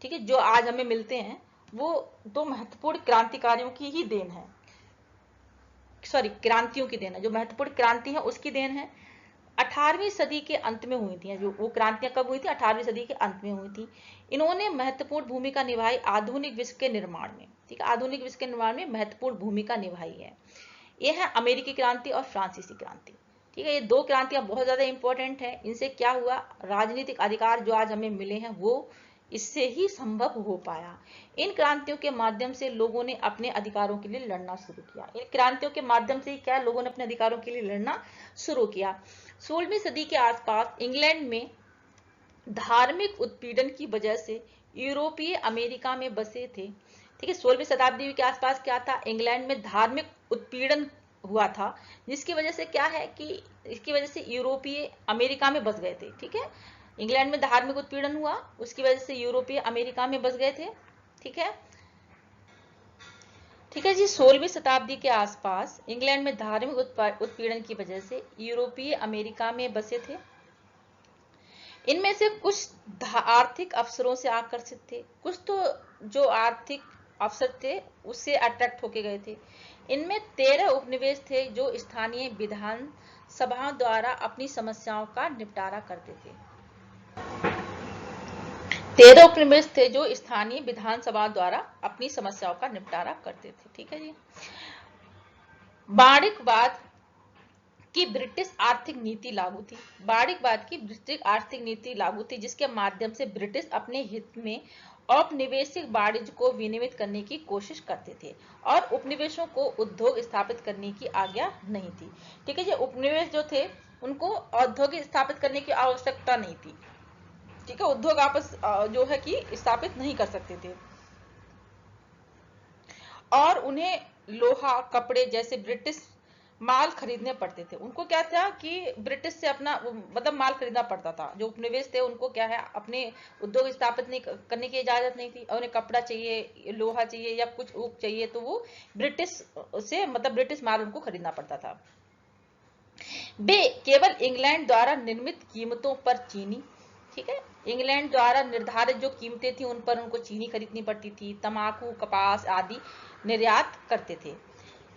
ठीक है, जो आज हमें मिलते हैं वो दो महत्वपूर्ण क्रांतिकारियों की ही देन है, सॉरी क्रांतियों की देन है। जो महत्वपूर्ण क्रांति है उसकी देन है। 18वीं सदी के अंत में हुई थी, जो वो क्रांतियां कब हुई थी, 18वीं सदी के अंत में हुई थी। इन्होंने महत्वपूर्ण भूमिका निभाई आधुनिक विश्व के निर्माण में। ठीक है, आधुनिक विश्व के निर्माण में महत्वपूर्ण भूमिका निभाई है। ये है अमेरिकी क्रांति और फ्रांसीसी क्रांति। ठीक है, ये दो क्रांतियां बहुत ज्यादा इंपॉर्टेंट है। इनसे क्या हुआ, राजनीतिक अधिकार जो आज हमें मिले हैं वो इससे ही संभव हो पाया। इन क्रांतियों के माध्यम से लोगों ने अपने अधिकारों के लिए लड़ना शुरू किया। इन क्रांतियों के माध्यम से क्या लोगों ने अपने अधिकारों के लिए लड़ना शुरू किया। 16वीं सदी के आसपास इंग्लैंड में धार्मिक उत्पीड़न की वजह से यूरोपीय अमेरिका में बसे थे। ठीक है, 16वीं शताब्दी के आसपास क्या था, इंग्लैंड में धार्मिक उत्पीड़न हुआ था, जिसकी वजह से क्या है कि इसकी वजह से यूरोपीय अमेरिका में बस गए थे। ठीक है, इंग्लैंड में धार्मिक उत्पीड़न हुआ, उसकी वजह से यूरोपीय अमेरिका में बस गए थे। ठीक है, ठीक है जी, 16वीं शताब्दी के आसपास इंग्लैंड में धार्मिक उत्पीड़न की वजह से यूरोपीय अमेरिका में बसे थे। इनमें से कुछ आर्थिक अवसरों से आकर्षित थे, कुछ तो जो आर्थिक अवसर थे उससे अट्रैक्ट होके गए थे। इनमें 13 उपनिवेश थे जो स्थानीय विधान सभाओं द्वारा अपनी समस्याओं का निपटारा करते थे। 13 उपनिवेश थे जो स्थानीय विधानसभा द्वारा अपनी समस्याओं का निपटारा करते थे। ठीक है जी, वाणिज्यवाद की ब्रिटिश आर्थिक नीति लागू थी। वाणिज्यवाद की ब्रिटिश आर्थिक नीति लागू थी, जिसके माध्यम से ब्रिटिश अपने हित में औपनिवेशिक वाणिज्य को विनियमित करने की कोशिश करते थे और उपनिवेशों को उद्योग स्थापित करने की आज्ञा नहीं थी। ठीक है, ये उपनिवेश जो थे उनको औद्योगिक स्थापित करने की आवश्यकता नहीं थी। ठीक है, उद्योग आपस जो है कि स्थापित नहीं कर सकते थे और उन्हें लोहा, कपड़े जैसे ब्रिटिश माल खरीदने पड़ते थे। उनको क्या था कि ब्रिटिश से अपना मतलब माल खरीदना पड़ता था। जो उपनिवेश थे उनको क्या है, अपने उद्योग स्थापित नहीं करने की इजाजत नहीं थी। उन्हें कपड़ा चाहिए, लोहा चाहिए या कुछ ऊक चाहिए तो वो ब्रिटिश से मतलब ब्रिटिश माल उनको खरीदना पड़ता था। वे केवल इंग्लैंड द्वारा निर्मित कीमतों पर चीनी, ठीक है, इंग्लैंड द्वारा निर्धारित जो कीमतें थी उन पर उनको चीनी खरीदनी पड़ती थी। तंबाकू, कपास आदि निर्यात करते थे।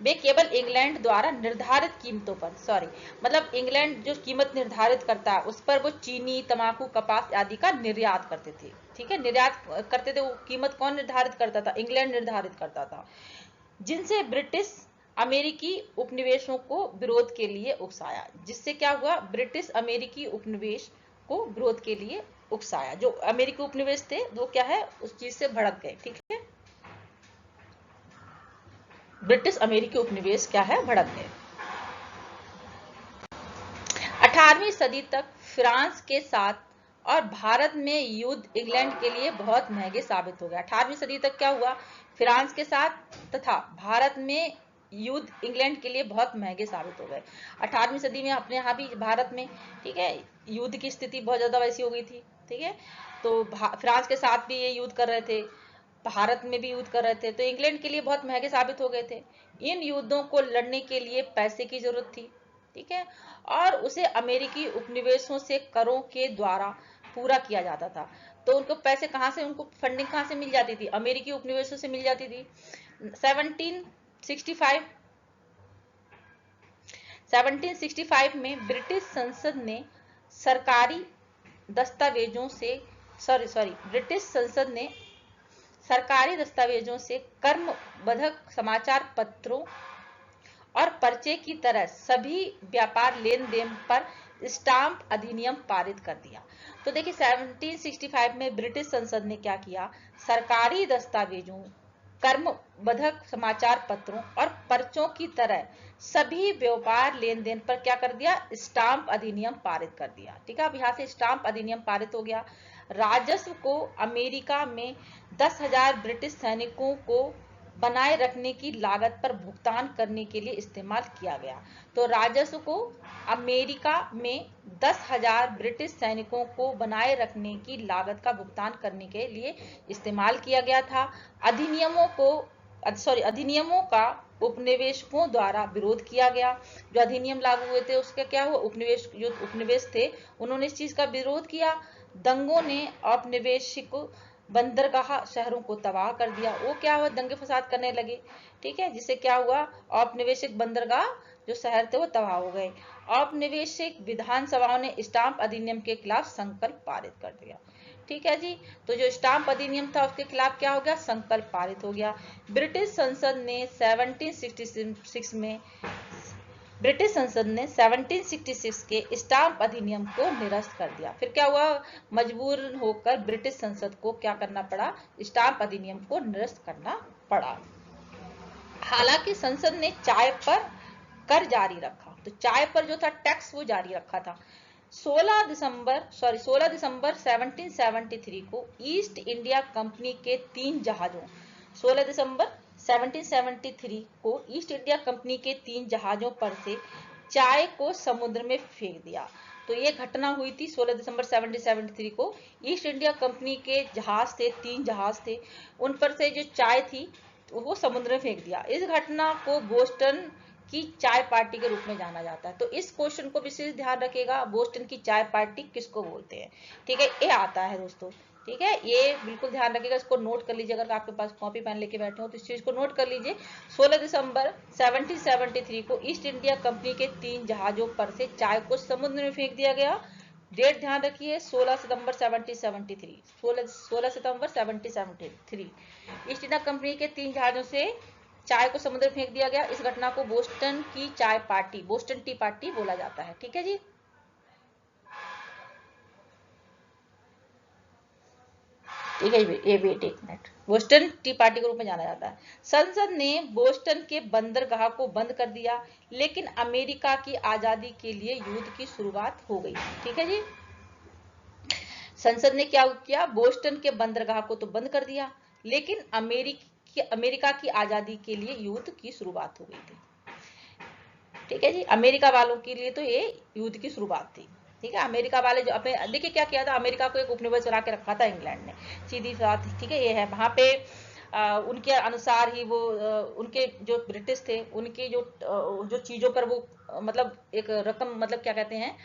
वे केवल इंग्लैंड द्वारा निर्धारित कीमतों पर, सॉरी मतलब इंग्लैंड जो कीमत निर्धारित करता है उस पर वो चीनी, तंबाकू, कपास आदि का निर्यात करते थे। ठीक है, निर्यात करते थे। वो कीमत कौन निर्धारित करता था, इंग्लैंड निर्धारित करता था, जिनसे ब्रिटिश अमेरिकी उपनिवेशों को विरोध के लिए उकसाया। जिससे क्या हुआ, ब्रिटिश अमेरिकी उपनिवेश को विरोध के लिए उकसाया। जो अमेरिकी उपनिवेश थे वो क्या है, उस चीज से भड़क गए। ठीक है, ब्रिटिश अमेरिकी उपनिवेश क्या है, भड़क गए। 18वीं सदी तक फ्रांस के साथ और भारत में युद्ध इंग्लैंड के लिए बहुत महंगे साबित हो गया। 18वीं सदी तक क्या हुआ, फ्रांस के साथ तथा भारत में युद्ध इंग्लैंड के लिए बहुत महंगे साबित हो गए। 18वीं सदी में अपने यहाँ भी भारत में, ठीक है, युद्ध की स्थिति बहुत ज्यादा वैसी हो गई थी। ठीक है, तो फ्रांस के साथ भी ये युद्ध कर रहे थे, भारत में भी युद्ध कर रहे थे, तो इंग्लैंड के लिए बहुत महंगे साबित हो गए थे। इन युद्धों को लड़ने के लिए पैसे की जरूरत थी। ठीक है, और उसे अमेरिकी उपनिवेशों से करों के द्वारा पूरा किया जाता था। तो उनको पैसे कहां से, उनको फंडिंग कहां से मिल जाती थी, अमेरिकी उपनिवेशों से मिल जाती थी। 1765 में ब्रिटिश संसद ने सरकारी दस्तावेजों से ब्रिटिश संसद ने सरकारी दस्तावेजों से कर्मबद्धक समाचार पत्रों और पर्चे की तरह सभी व्यापार लेन देन पर स्टाम्प अधिनियम पारित कर दिया। तो देखिए 1765 में ब्रिटिश संसद ने क्या किया, सरकारी दस्तावेजों, कर्मबद्धक समाचार पत्रों और पर्चों की तरह सभी व्यापार लेन देन पर क्या कर दिया, स्टाम्प अधिनियम पारित कर दिया। ठीक है, अब यहाँ से स्टाम्प अधिनियम पारित हो गया। राजस्व को अमेरिका में 10,000 ब्रिटिश सैनिकों को बनाए रखने की लागत पर भुगतान करने के लिए इस्तेमाल किया गया। तो राजस्व को अमेरिका में 10,000 ब्रिटिश सैनिकों को बनाए रखने की लागत का भुगतान करने के लिए इस्तेमाल किया गया था। अधिनियमों का उपनिवेशकों द्वारा विरोध किया गया। जो अधिनियम लागू हुए थे उसका क्या हुआ, जो उपनिवेश थे उन्होंने इस चीज का विरोध किया। दंगों ने औपनिवेशिक बंदरगाह शहरों को तबाह कर दिया। वो क्या हुआ, दंगे फसाद करने लगे, ठीक है, जिससे क्या हुआ, औपनिवेशिक बंदरगाह जो शहर थे वो तबाह हो गए। औपनिवेशिक विधानसभाओं ने स्टाम्प अधिनियम के खिलाफ संकल्प पारित कर दिया। ठीक है जी, तो जो स्टाम्प अधिनियम था उसके खिलाफ क्या हो गया, संकल्प पारित हो गया। ब्रिटिश संसद ने 1766 के स्टाम्प अधिनियम को निरस्त कर दिया। फिर क्या हुआ, मजबूर होकर ब्रिटिश संसद को क्या करना पड़ा, स्टाम्प अधिनियम को निरस्त करना पड़ा। हालांकि संसद ने चाय पर कर जारी रखा, तो चाय पर जो था टैक्स वो जारी रखा था। 16 दिसंबर 1773 को ईस्ट इंडिया कंपनी के 3 जहाजों 16 दिसंबर 1773 को ईस्ट इंडिया कंपनी के 3 जहाजों पर से चाय को समुद्र में फेंक दिया। तो ये घटना हुई थी 16 दिसंबर 1773 को। ईस्ट इंडिया कंपनी के जहाज थे, 3 जहाज थे, उन पर से जो चाय थी तो वो समुद्र में फेंक दिया। इस घटना को बोस्टन की चाय पार्टी के रूप में जाना जाता है। तो इस क्वेश्चन को विशेष ध्यान रखिएगा, बोस्टन की चाय पार्टी किसको बोलते हैं, ठीक है, ये आता है दोस्तों, ठीक है, ये बिल्कुल ध्यान रखिएगा, इसको नोट कर लीजिए। अगर आपके पास कॉपी पेन लेके बैठे हो तो इस चीज को नोट कर लीजिए। 16 दिसंबर 1773 को ईस्ट इंडिया कंपनी के 3 जहाजों पर से चाय को समुद्र में फेंक दिया गया। डेट ध्यान रखिए, 16 सितंबर 1773, 16 सितंबर 1773 ईस्ट इंडिया कंपनी के 3 जहाजों से चाय को समुद्र में फेंक दिया गया। इस घटना को बोस्टन की चाय पार्टी, बोस्टन टी पार्टी बोला जाता है। ठीक है जी, ठीक है, ये वेट एक मिनट, बोस्टन टी पार्टी के रूप में जाना जाता है। संसद ने बोस्टन के बंदरगाह को बंद कर दिया, लेकिन अमेरिका की आजादी के लिए युद्ध की शुरुआत हो गई। ठीक है जी, संसद ने क्या किया, बोस्टन के बंदरगाह को तो बंद कर दिया, लेकिन अमेरिका की आजादी के लिए युद्ध की शुरुआत हो गई थी। ठीक है जी, अमेरिका वालों के लिए तो ये युद्ध की शुरुआत थी। ठीक है, अमेरिका वाले जो अपने देखिए क्या किया था, अमेरिका को एक उपनिवेश बना के रखा था इंग्लैंड ने, सीधी बात। ठीक है, ये है वहां पे उनके अनुसार ही वो उनके जो ब्रिटिश थे उनकी जो चीजों पर वो मतलब एक रकम, मतलब क्या कहते हैं,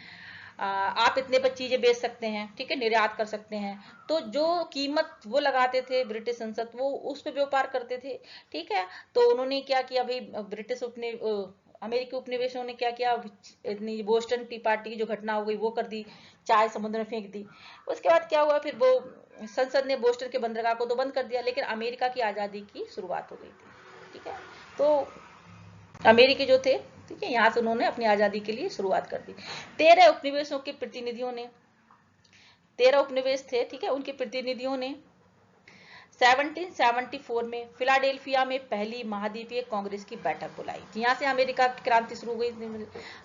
आप इतने पर चीजें बेच सकते हैं, ठीक है, निर्यात कर सकते हैं। तो जो कीमत वो लगाते थे ब्रिटिश संसद, वो उस पर व्यापार करते थे। ठीक है, तो उन्होंने क्या किया भाई, ब्रिटिश अमेरिकी उपनिवेशों ने क्या किया, इतनी बोस्टन टी पार्टी की जो घटना हो गई वो कर दी, चाय समुद्र में फेंक दी। उसके बाद क्या हुआ, फिर वो संसद ने बोस्टन के बंदरगाह को तो बंद कर दिया, लेकिन अमेरिका की आजादी की शुरुआत हो गई थी। ठीक है, तो अमेरिकी जो थे, ठीक है, यहाँ से उन्होंने अपनी आजादी के लिए शुरुआत कर दी। 13 उपनिवेशों के प्रतिनिधियों ने, 13 उपनिवेश थे, ठीक है, उनके प्रतिनिधियों ने 1774 में फिलाडेल्फिया में पहली महाद्वीपीय कांग्रेस की बैठक बुलाई। यहाँ से अमेरिका की क्रांति शुरू हो गई,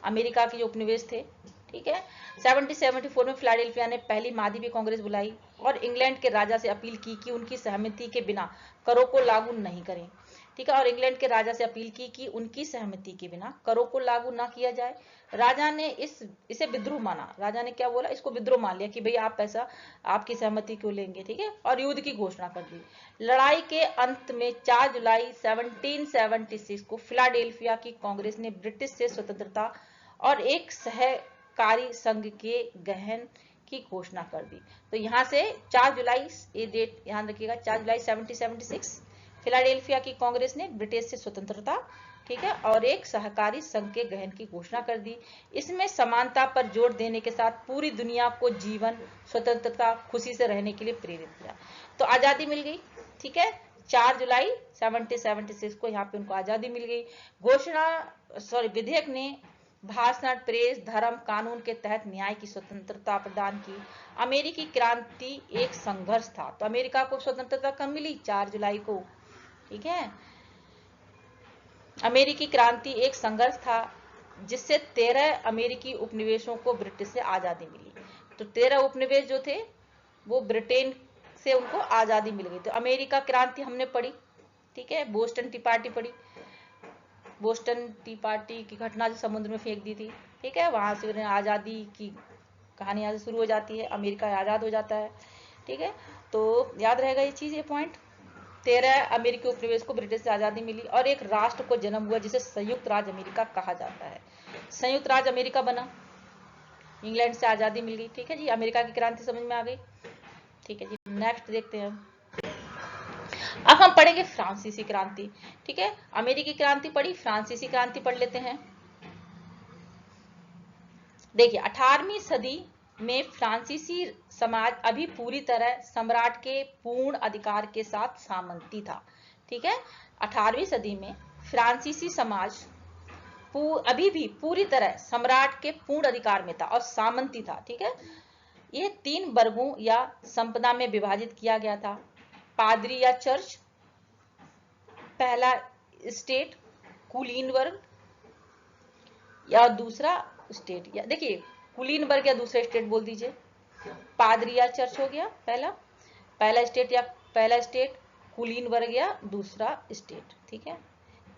अमेरिका के जो उपनिवेश थे। ठीक है, 1774 में फिलाडेल्फिया ने पहली महाद्वीपीय कांग्रेस बुलाई और इंग्लैंड के राजा से अपील की कि उनकी सहमति के बिना करों को लागू नहीं करें। ठीक है, और इंग्लैंड के राजा से अपील की कि उनकी सहमति के बिना करों को लागू ना किया जाए। राजा ने इसे विद्रोह माना, राजा ने क्या बोला, इसको विद्रोह मान लिया कि भाई आप पैसा आपकी सहमति क्यों लेंगे। ठीक है, और युद्ध की घोषणा कर दी। लड़ाई के अंत में 4 जुलाई 1776 को फिलाडेल्फिया की कांग्रेस ने ब्रिटिश से स्वतंत्रता और एक सहकारी संघ के गठन की घोषणा कर दी। तो यहाँ से 4 जुलाई, ये डेट ध्यान रखिएगा, 4 जुलाई 1776 फिलाडेल्फिया की कांग्रेस ने ब्रिटिश से स्वतंत्रता, ठीक है, और एक सहकारी संघ के गठन की घोषणा कर दी। इसमें समानता पर जोर देने के साथ पूरी दुनिया को जीवन, स्वतंत्रता, खुशी से रहने के लिए प्रेरित किया। तो आजादी मिल गई। ठीक है, 4 जुलाई 1776 को यहाँ पे उनको आजादी मिल गई। विधेयक ने भाषण, प्रेस, धर्म, कानून के तहत न्याय की स्वतंत्रता प्रदान की। अमेरिकी क्रांति एक संघर्ष था। तो अमेरिका को स्वतंत्रता कब मिली, 4 जुलाई को। ठीक है, अमेरिकी क्रांति एक संघर्ष था जिससे 13 अमेरिकी उपनिवेशों को ब्रिटिश से आजादी मिली। तो 13 उपनिवेश जो थे वो ब्रिटेन से उनको आजादी मिल गई। तो अमेरिका क्रांति हमने पढ़ी। ठीक है। बोस्टन टी पार्टी पढ़ी, बोस्टन टी पार्टी की घटना जो समुद्र में फेंक दी थी, ठीक है, वहां से उन्हें आज़ादी की कहानी यहाँ से शुरू हो जाती है, अमेरिका आज़ाद हो जाता है, ठीक है। तो याद रहेगा ये चीज़, ये पॉइंट। 13 अमेरिकी उपनिवेश को ब्रिटिश से आज़ादी मिली और एक राष्ट्र को जन्म हुआ जिसे संयुक्त राज्य अमेरिका कहा जाता है। संयुक्त राज्य अमेरिका बना, इंग्लैंड से आज़ादी मिल गई, ठीक है जी। अमेरिका की क्रांति समझ में आ गई, ठीक है जी। नेक्स्ट देखते हैं, अब हम पढ़ेंगे फ्रांसीसी क्रांति, ठीक है। अमेरिकी क्रांति पढ़ी, फ्रांसीसी क्रांति पढ़ लेते हैं। देखिए 18वीं सदी में फ्रांसीसी समाज अभी पूरी तरह सम्राट के पूर्ण अधिकार के साथ सामंती था, ठीक है। 18वीं सदी में फ्रांसीसी समाज अभी भी पूरी तरह सम्राट के पूर्ण अधिकार में था और सामंती था, ठीक है। यह 3 वर्गों या संपदा में विभाजित किया गया था। पादरी या चर्च, पहला स्टेट कुलीन वर्ग या दूसरा स्टेट, या देखिए कुलीन वर्ग या दूसरा स्टेट बोल दीजिए। पादरी या चर्च हो गया पहला स्टेट, या पहला स्टेट कुलीन वर्ग या दूसरा स्टेट, ठीक है।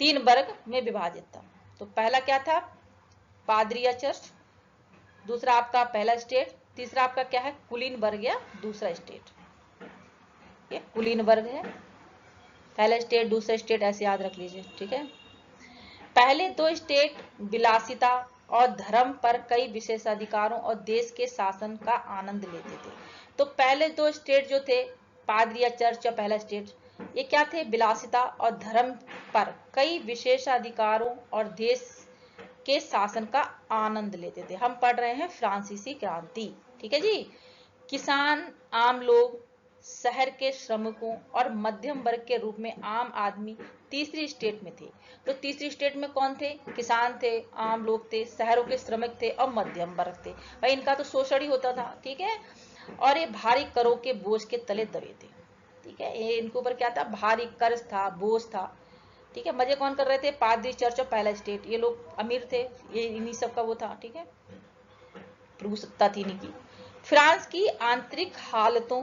3 वर्ग में विभाजित था। तो पहला क्या था, पादरी या चर्च, दूसरा आपका पहला स्टेट, तीसरा आपका क्या है, कुलीन वर्ग या दूसरा स्टेट। ये कुलीन वर्ग है, पहला स्टेट दूसरा स्टेट, ऐसे याद रख लीजिए, ठीक है। पहले 2 स्टेट विलासिता और धर्म पर कई विशेषाधिकारों और देश के शासन का आनंद लेते थे। तो पहले 2 स्टेट जो थे, पादरी या चर्च या पहला स्टेट, ये क्या थे, विलासिता और धर्म पर कई विशेषाधिकारों और देश के शासन का आनंद लेते थे। हम पढ़ रहे हैं फ्रांसीसी क्रांति, ठीक है जी। किसान, आम लोग, शहर के श्रमिकों और मध्यम वर्ग के रूप में आम आदमी तीसरी स्टेट में थे। तो तीसरी स्टेट में कौन थे, किसान थे, आम लोग थे, शहरों के श्रमिक थे और मध्यम वर्ग थे। भाई इनका तो शोषण ही होता था, ठीक है। और ये भारी करों के बोझ के तले दबे थे, ठीक है। ये इनके ऊपर क्या था, भारी कर्ज था, बोझ था, ठीक है। मजे कौन कर रहे थे, पादरी, चर्च और पहला स्टेट, ये लोग अमीर थे, ये इन्हीं सब का वो था, ठीक है, प्रभुसत्ता थी इनकी। फ्रांस की आंतरिक हालतों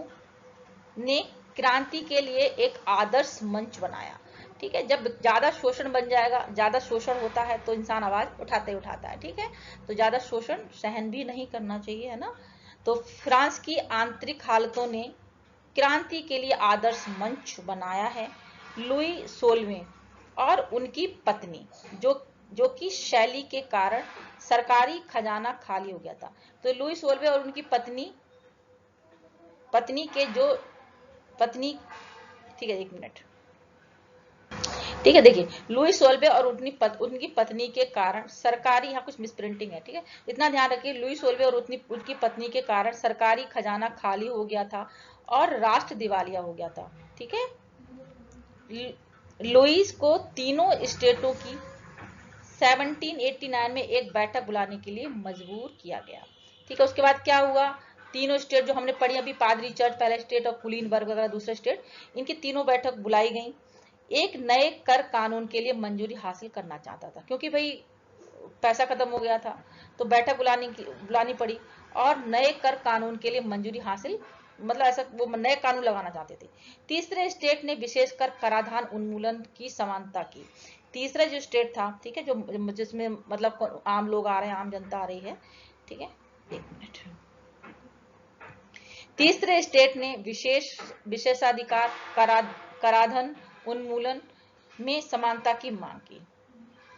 ने क्रांति के लिए एक आदर्श मंच बनाया, ठीक है। जब ज्यादा शोषण बन जाएगा, ज्यादा शोषण होता है तो इंसान आवाज उठाता ही उठाता है, ठीक है। तो ज्यादा शोषण सहन भी नहीं करना चाहिए, है ना। तो फ्रांस की आंतरिक हालतों ने क्रांति के लिए आदर्श मंच बनाया है। लुई 16वें और उनकी पत्नी जो कि शैली के कारण सरकारी खजाना खाली हो गया था। तो लुई 16वें और उनकी पत्नी के जो पत्नी, ठीक है, 1 मिनट, ठीक है। देखिए लुई 16वें और उनकी पत्नी के कारण सरकारी, यहाँ कुछ मिसप्रिंटिंग है, ठीक है, इतना ध्यान रखिए। लुई 16वें और उनकी पत्नी के कारण सरकारी खजाना खाली हो गया था और राष्ट्र दिवालिया हो गया था, ठीक है। लुईस को तीनों स्टेटों की 1789 में एक बैठक बुलाने के लिए मजबूर किया गया, ठीक है। उसके बाद क्या हुआ, तीनों स्टेट जो हमने पढ़ी अभी, पादरी, चर्च पहला स्टेट और कुलीन वर्ग वगैरह दूसरा स्टेट, इनकी तीनों बैठक बुलाई गई। एक नए कर कानून के लिए मंजूरी हासिल करना चाहता था, क्योंकि भाई पैसा खत्म हो गया था, तो बैठक बुलानी पड़ी और नए कर कानून के लिए मंजूरी हासिल, मतलब ऐसा वो नए कानून लगाना चाहते थे। तीसरे स्टेट ने विशेषकर कराधान उन्मूलन की समानता की। तीसरा जो स्टेट था, ठीक है, जो जिसमें मतलब आम लोग आ रहे हैं, आम जनता आ रही है, ठीक है, 1 मिनट। तीसरे स्टेट ने विशेषाधिकार, कराधान उन्मूलन में समानता की मांग की,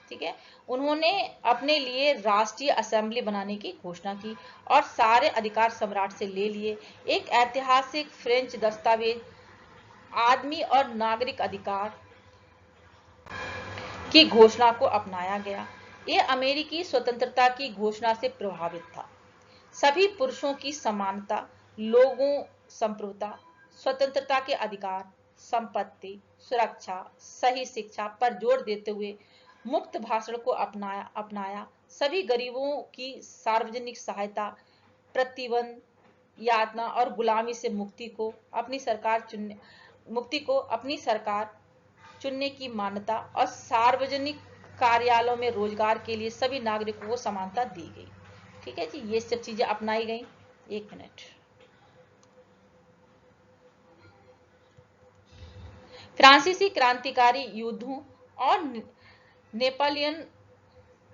ठीक है। उन्होंने अपने लिए राष्ट्रीय असेंबली बनाने की घोषणा की और सारे अधिकार सम्राट से ले लिए। एक ऐतिहासिक फ्रेंच दस्तावेज आदमी और नागरिक अधिकार की घोषणा को अपनाया गया। यह अमेरिकी स्वतंत्रता की घोषणा से प्रभावित था। सभी पुरुषों की समानता, लोगों संप्रभुता, स्वतंत्रता के अधिकार, संपत्ति, सुरक्षा, सही शिक्षा पर जोर देते हुए मुक्त भाषण को अपनाया। सभी गरीबों की सार्वजनिक सहायता, प्रतिबंध, यातना और गुलामी से मुक्ति को अपनी सरकार चुनने की मान्यता और सार्वजनिक कार्यालयों में रोजगार के लिए सभी नागरिकों को समानता दी गई, ठीक है जी। ये सब चीजें अपनाई गई। 1 मिनट। फ्रांसीसी क्रांतिकारी युद्धों और नेपोलियन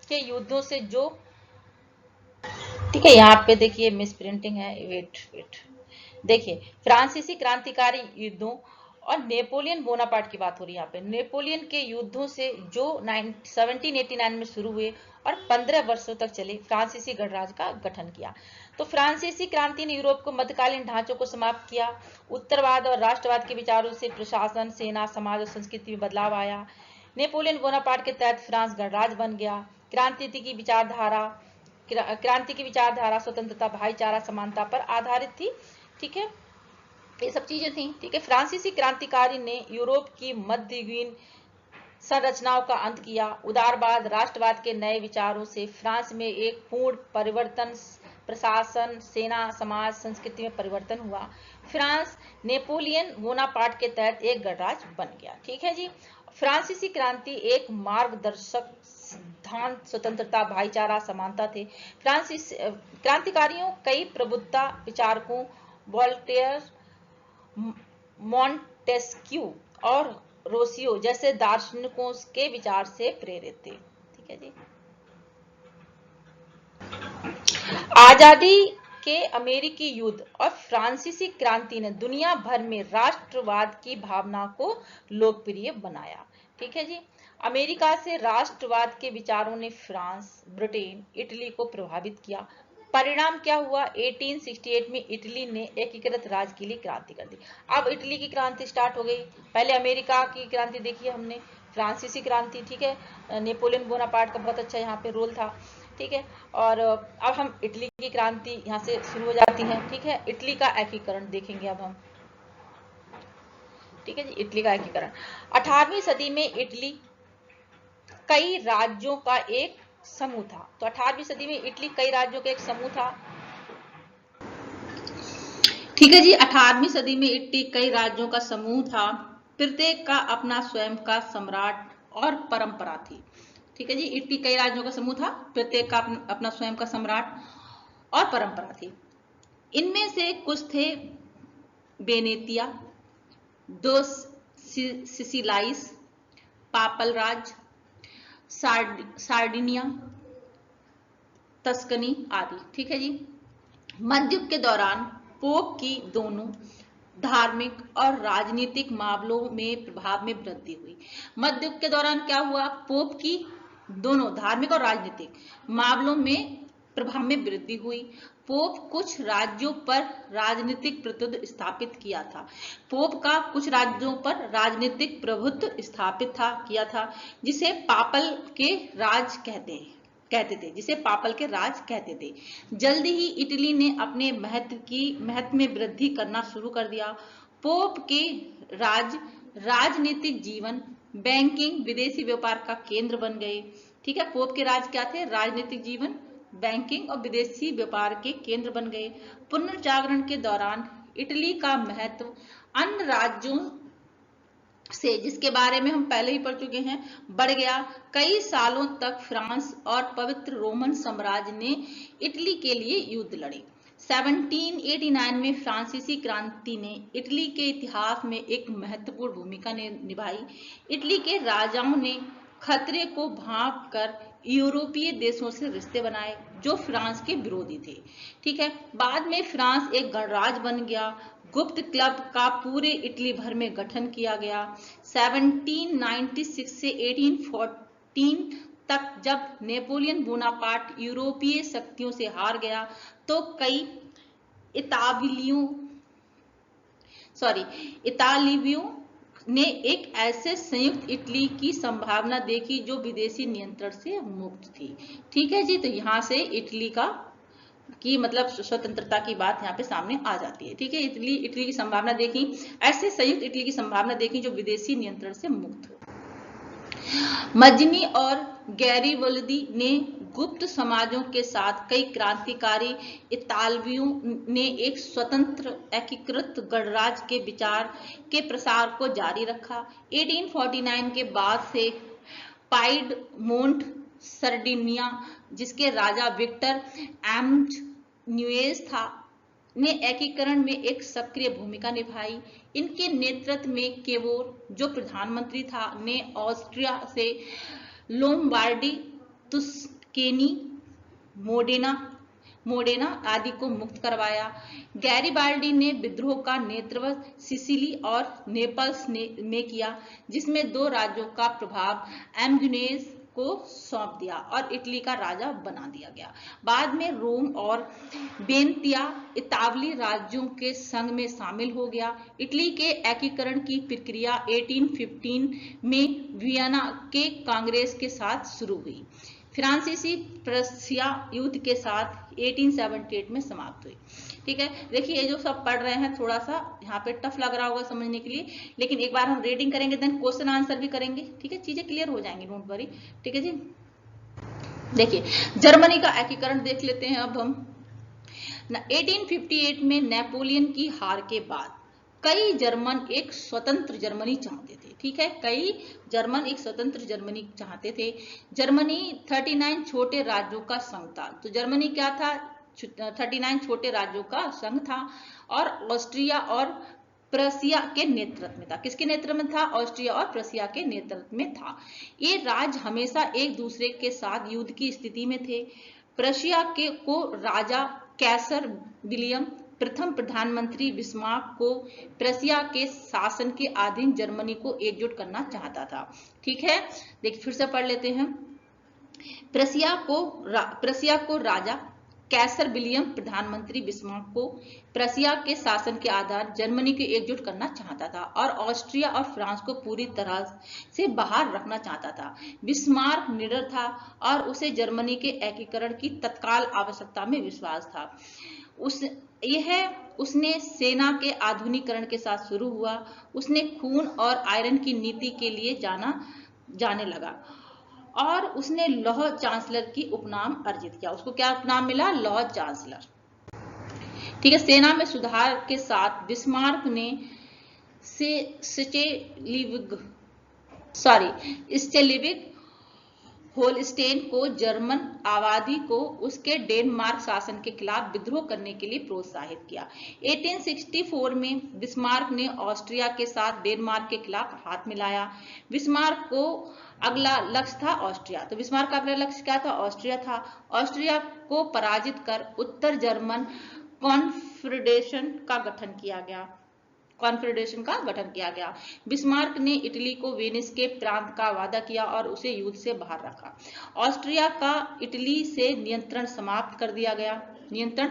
के युद्धों से जो, ठीक है, यहाँ पे देखिए मिस प्रिंटिंग है, वेट वेट, देखिए फ्रांसीसी क्रांतिकारी युद्धों और नेपोलियन बोनापार्ट की बात हो रही है यहाँ पे। नेपोलियन के युद्धों से जो 1789 में शुरू हुए और 15 वर्षों तक चले फ्रांसीसी गणराज्य का गठन किया। तो फ्रांसीसी क्रांति ने यूरोप को मध्यकालीन ढांचों को समाप्त किया। उत्तरवाद और राष्ट्रवाद के विचारों से प्रशासन, सेना, समाज और संस्कृति में बदलाव आया। नेपोलियन बोनापार्ट के तहत फ्रांस गणराज्य बन गया। क्रांति की विचारधारा स्वतंत्रता, भाईचारा, समानता पर आधारित थी। ठीक है, ये सब चीजें थी। ठीक है, फ्रांसीसी क्रांतिकारी ने यूरोप की मध्ययुगीन संरचनाओं का अंत किया। उदारवाद, राष्ट्रवाद के नए विचारों से फ्रांस में एक पूर्ण परिवर्तन, प्रशासन, सेना, समाज, संस्कृति में परिवर्तन हुआ। फ्रांस नेपोलियन बोनापार्ट के तहत एक गणराज्य बन गया। ठीक है जी। फ्रांसीसी क्रांति एक मार्गदर्शक सिद्धांत स्वतंत्रता, भाईचारा, समानता थे। फ्रांसीस क्रांतिकारियों कई प्रबुद्धता विचारकों वोल्टेयर, मॉन्टेस्क्यू और रोसियो जैसे दार्शनिकों के विचार से प्रेरित थे। ठीक है जी। आजादी के अमेरिकी युद्ध और फ्रांसीसी क्रांति ने दुनिया भर में राष्ट्रवाद की भावना को लोकप्रिय बनाया। ठीक है जी। अमेरिका से राष्ट्रवाद के विचारों ने फ्रांस, ब्रिटेन, इटली को प्रभावित किया। परिणाम क्या हुआ? 1868 में इटली ने एकीकृत राज्य के लिए क्रांति कर दी। अब इटली की क्रांति स्टार्ट हो गई। पहले अमेरिका की क्रांति देखी हमने, फ्रांसीसी क्रांति। ठीक है, नेपोलियन बोनापार्ट का बहुत अच्छा यहाँ पे रोल था। ठीक है, और अब हम इटली की क्रांति यहाँ से शुरू हो जाती है। ठीक है, इटली का एकीकरण देखेंगे अब हम। ठीक है जी, इटली का एकीकरण। 18वीं सदी में इटली कई राज्यों का एक समूह था। तो 18वीं सदी में इटली कई राज्यों का एक समूह था। ठीक है जी, 18वीं सदी में इटली कई राज्यों का समूह था। प्रत्येक का अपना स्वयं का सम्राट और परंपरा थी। ठीक है जी, इटली कई राज्यों का समूह था, प्रत्येक का अपना स्वयं का सम्राट और परंपरा थी। इनमें से कुछ थे वेनेतिया, दो सिसिलाइस, पापल राज, सार्डिनिया, तस्कनी आदि। ठीक है जी। मध्ययुग के दौरान पोप की दोनों धार्मिक और राजनीतिक मामलों में प्रभाव में वृद्धि हुई। मध्ययुग के दौरान क्या हुआ? पोप की दोनों धार्मिक और राजनीतिक मामलों में प्रभाव में वृद्धि हुई। पोप कुछ राज्यों पर राजनीतिक प्रभुत्व स्थापित किया था। पोप का कुछ राज्यों पर राजनीतिक प्रभुत्व स्थापित किया था, जिसे पापल के राज कहते थे, जिसे पापल के राज कहते थे। जल्दी ही इटली ने अपने महत्व में वृद्धि करना शुरू कर दिया। पोप के राज राजनीतिक जीवन, बैंकिंग, विदेशी व्यापार का केंद्र बन गए। ठीक है, पोप के राज क्या थे? राजनीतिक जीवन, बैंकिंग और विदेशी व्यापार के केंद्र बन गए। पुनर्जागरण के दौरान इटली का महत्व अन्य राज्यों से, जिसके बारे में हम पहले ही पढ़ चुके हैं, बढ़ गया। कई सालों तक फ्रांस और पवित्र रोमन साम्राज्य ने इटली के लिए युद्ध लड़े। 1789 में फ्रांसीसी क्रांति ने इटली के इतिहास में एक महत्वपूर्ण भूमिका निभाई। इटली के राजाओं ने खतरे को भांप कर यूरोपीय देशों से रिश्ते बनाए जो फ्रांस के विरोधी थे। ठीक है, बाद में फ्रांस एक गणराज्य बन गया। गुप्त क्लब का पूरे इटली भर में गठन किया गया। 1796 से 1814 तक जब नेपोलियन बोनापार्ट यूरोपीय शक्तियों से हार गया तो कई इतालियों ने एक ऐसे संयुक्त इटली की संभावना देखी जो विदेशी नियंत्रण से मुक्त थी। ठीक है जी, तो यहाँ से इटली की मतलब स्वतंत्रता की बात यहाँ पे सामने आ जाती है। ठीक है, इटली की संभावना देखी, ऐसे संयुक्त इटली की संभावना देखी जो विदेशी नियंत्रण से मुक्त हो। मजनी और गैरिवल्दी ने गुप्त समाजों के साथ कई क्रांतिकारी इतालवियों ने एक स्वतंत्र एकीकृत गणराज्य के विचार के प्रसार को जारी रखा। 1849 के बाद से पाइडमोंट, सर्डिनिया, जिसके राजा विक्टर एम्पन्यूएज था, ने एकीकरण में एक सक्रिय भूमिका निभाई। इनके नेतृत्व में केवोर जो प्रधानमंत्री था ने ऑस्ट्रिया से लोम्बार्डी, तुस्केनी, मोडेना आदि को मुक्त करवाया। गैरिबाल्डी ने विद्रोह का नेतृत्व सिसिली और नेपल्स में किया, जिसमें 2 राज्यों का प्रभाव एम्बुनेस को सौंप दिया और इटली का राजा बना दिया गया। बाद में रोम और वेनेतिया इतालवी राज्यों के संघ में शामिल हो गया। इटली के एकीकरण की प्रक्रिया 1815 में वियना के कांग्रेस के साथ शुरू हुई। फ्रांसीसी प्रशिया युद्ध के साथ 1878 में समाप्त हुई। ठीक है, देखिए ये जो सब पढ़ रहे हैं थोड़ा सा यहाँ पे टफ लग रहा होगा समझने के लिए, लेकिन एक बार हम रीडिंग करेंगे देन क्वेश्चन आंसर भी करेंगे। ठीक है, चीजें क्लियर हो जाएंगी, डोंट वरी। ठीक है जी, देखिए जर्मनी का एकीकरण देख लेते हैं अब हम। 1858 में नेपोलियन की हार के बाद कई जर्मन एक स्वतंत्र जर्मनी चाहते थे। ठीक है, कई जर्मन एक स्वतंत्र जर्मनी चाहते थे। जर्मनी 39 छोटे राज्यों का संघ था। तो जर्मनी क्या था? 39 छोटे राज्यों का संघ था और ऑस्ट्रिया और प्रशिया के नेतृत्व में था। किसके नेतृत्व में था? ऑस्ट्रिया और प्रशिया के नेतृत्व में था। ये राज्य हमेशा एक दूसरे के साथ युद्ध की स्थिति में थे। प्रशिया को राजा कैसर विलियम प्रथम प्रधानमंत्री बिस्मार्क को प्रशिया के शासन के अधीन जर्मनी को एकजुट करना चाहता था। ठीक है, देखिए फिर से पढ़ लेते हैं। प्रशिया को राजा कैसर विलियम प्रधानमंत्री बिस्मार्क को प्रशिया के शासन के आधार जर्मनी को एकजुट करना चाहता था और ऑस्ट्रिया और फ्रांस को पूरी तरह से बाहर रखना चाहता था। बिस्मार्क निडर था और उसे जर्मनी के एकीकरण की तत्काल आवश्यकता में विश्वास था। उसने सेना के आधुनिकीकरण के साथ शुरू हुआ। उसने खून और आयरन की नीति के लिए जाने लगा और उसने लौह चांसलर की उपनाम अर्जित किया। उसको क्या उपनाम मिला? लौह चांसलर। ठीक है, सेना में सुधार के साथ बिस्मार्क ने स्टेलिविग होलस्टेन को जर्मन आबादी को उसके डेनमार्क शासन के खिलाफ विद्रोह करने के लिए प्रोत्साहित किया। 1864 में बिस्मार्क ने ऑस्ट्रिया के साथ डेनमार्क के खिलाफ हाथ मिलाया। बिस्मार्क को अगला लक्ष्य था ऑस्ट्रिया। तो बिस्मार्क का अगला लक्ष्य क्या था? ऑस्ट्रिया था। ऑस्ट्रिया को पराजित कर उत्तर जर्मन कॉन्फेडरेशन का गठन किया गया। बिस्मार्क ने इटली को वेनिस के प्रांत का वादा किया और उसे युद्ध से बाहर रखा। ऑस्ट्रिया का इटली से नियंत्रण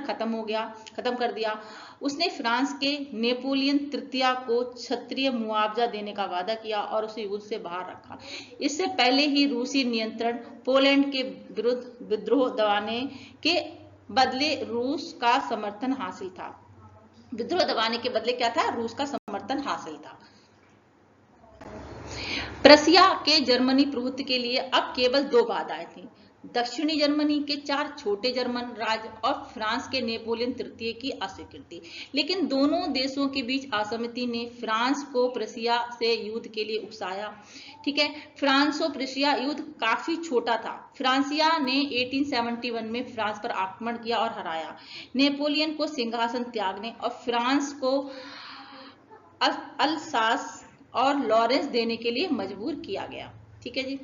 खत्म कर दिया। उसने फ्रांस के नेपोलियन तृतीय को क्षत्रिय मुआवजा देने का वादा किया और उसे युद्ध से बाहर रखा। इससे पहले ही रूसी नियंत्रण पोलैंड के विरुद्ध विद्रोह दबाने के बदले रूस का समर्थन हासिल था। विद्रोह दबाने के बदले क्या था? रूस का समर्थन हासिल था। प्रशिया के जर्मनी प्रभुत्व के लिए अब केवल 2 बाधाएं थीं। दक्षिणी जर्मनी के 4 छोटे जर्मन राज्य और फ्रांस के नेपोलियन तृतीय की अस्वीकृति। लेकिन दोनों देशों के बीच असहमति ने फ्रांस को प्रशिया से युद्ध के लिए उकसाया। ठीक है, फ्रांसो प्रशिया युद्ध काफी छोटा था। फ्रांसिया ने 1871 में फ्रांस पर आक्रमण किया और हराया। नेपोलियन को सिंहासन त्यागने और फ्रांस को अल्सास और लॉरेंस देने के लिए मजबूर किया गया। ठीक है जी,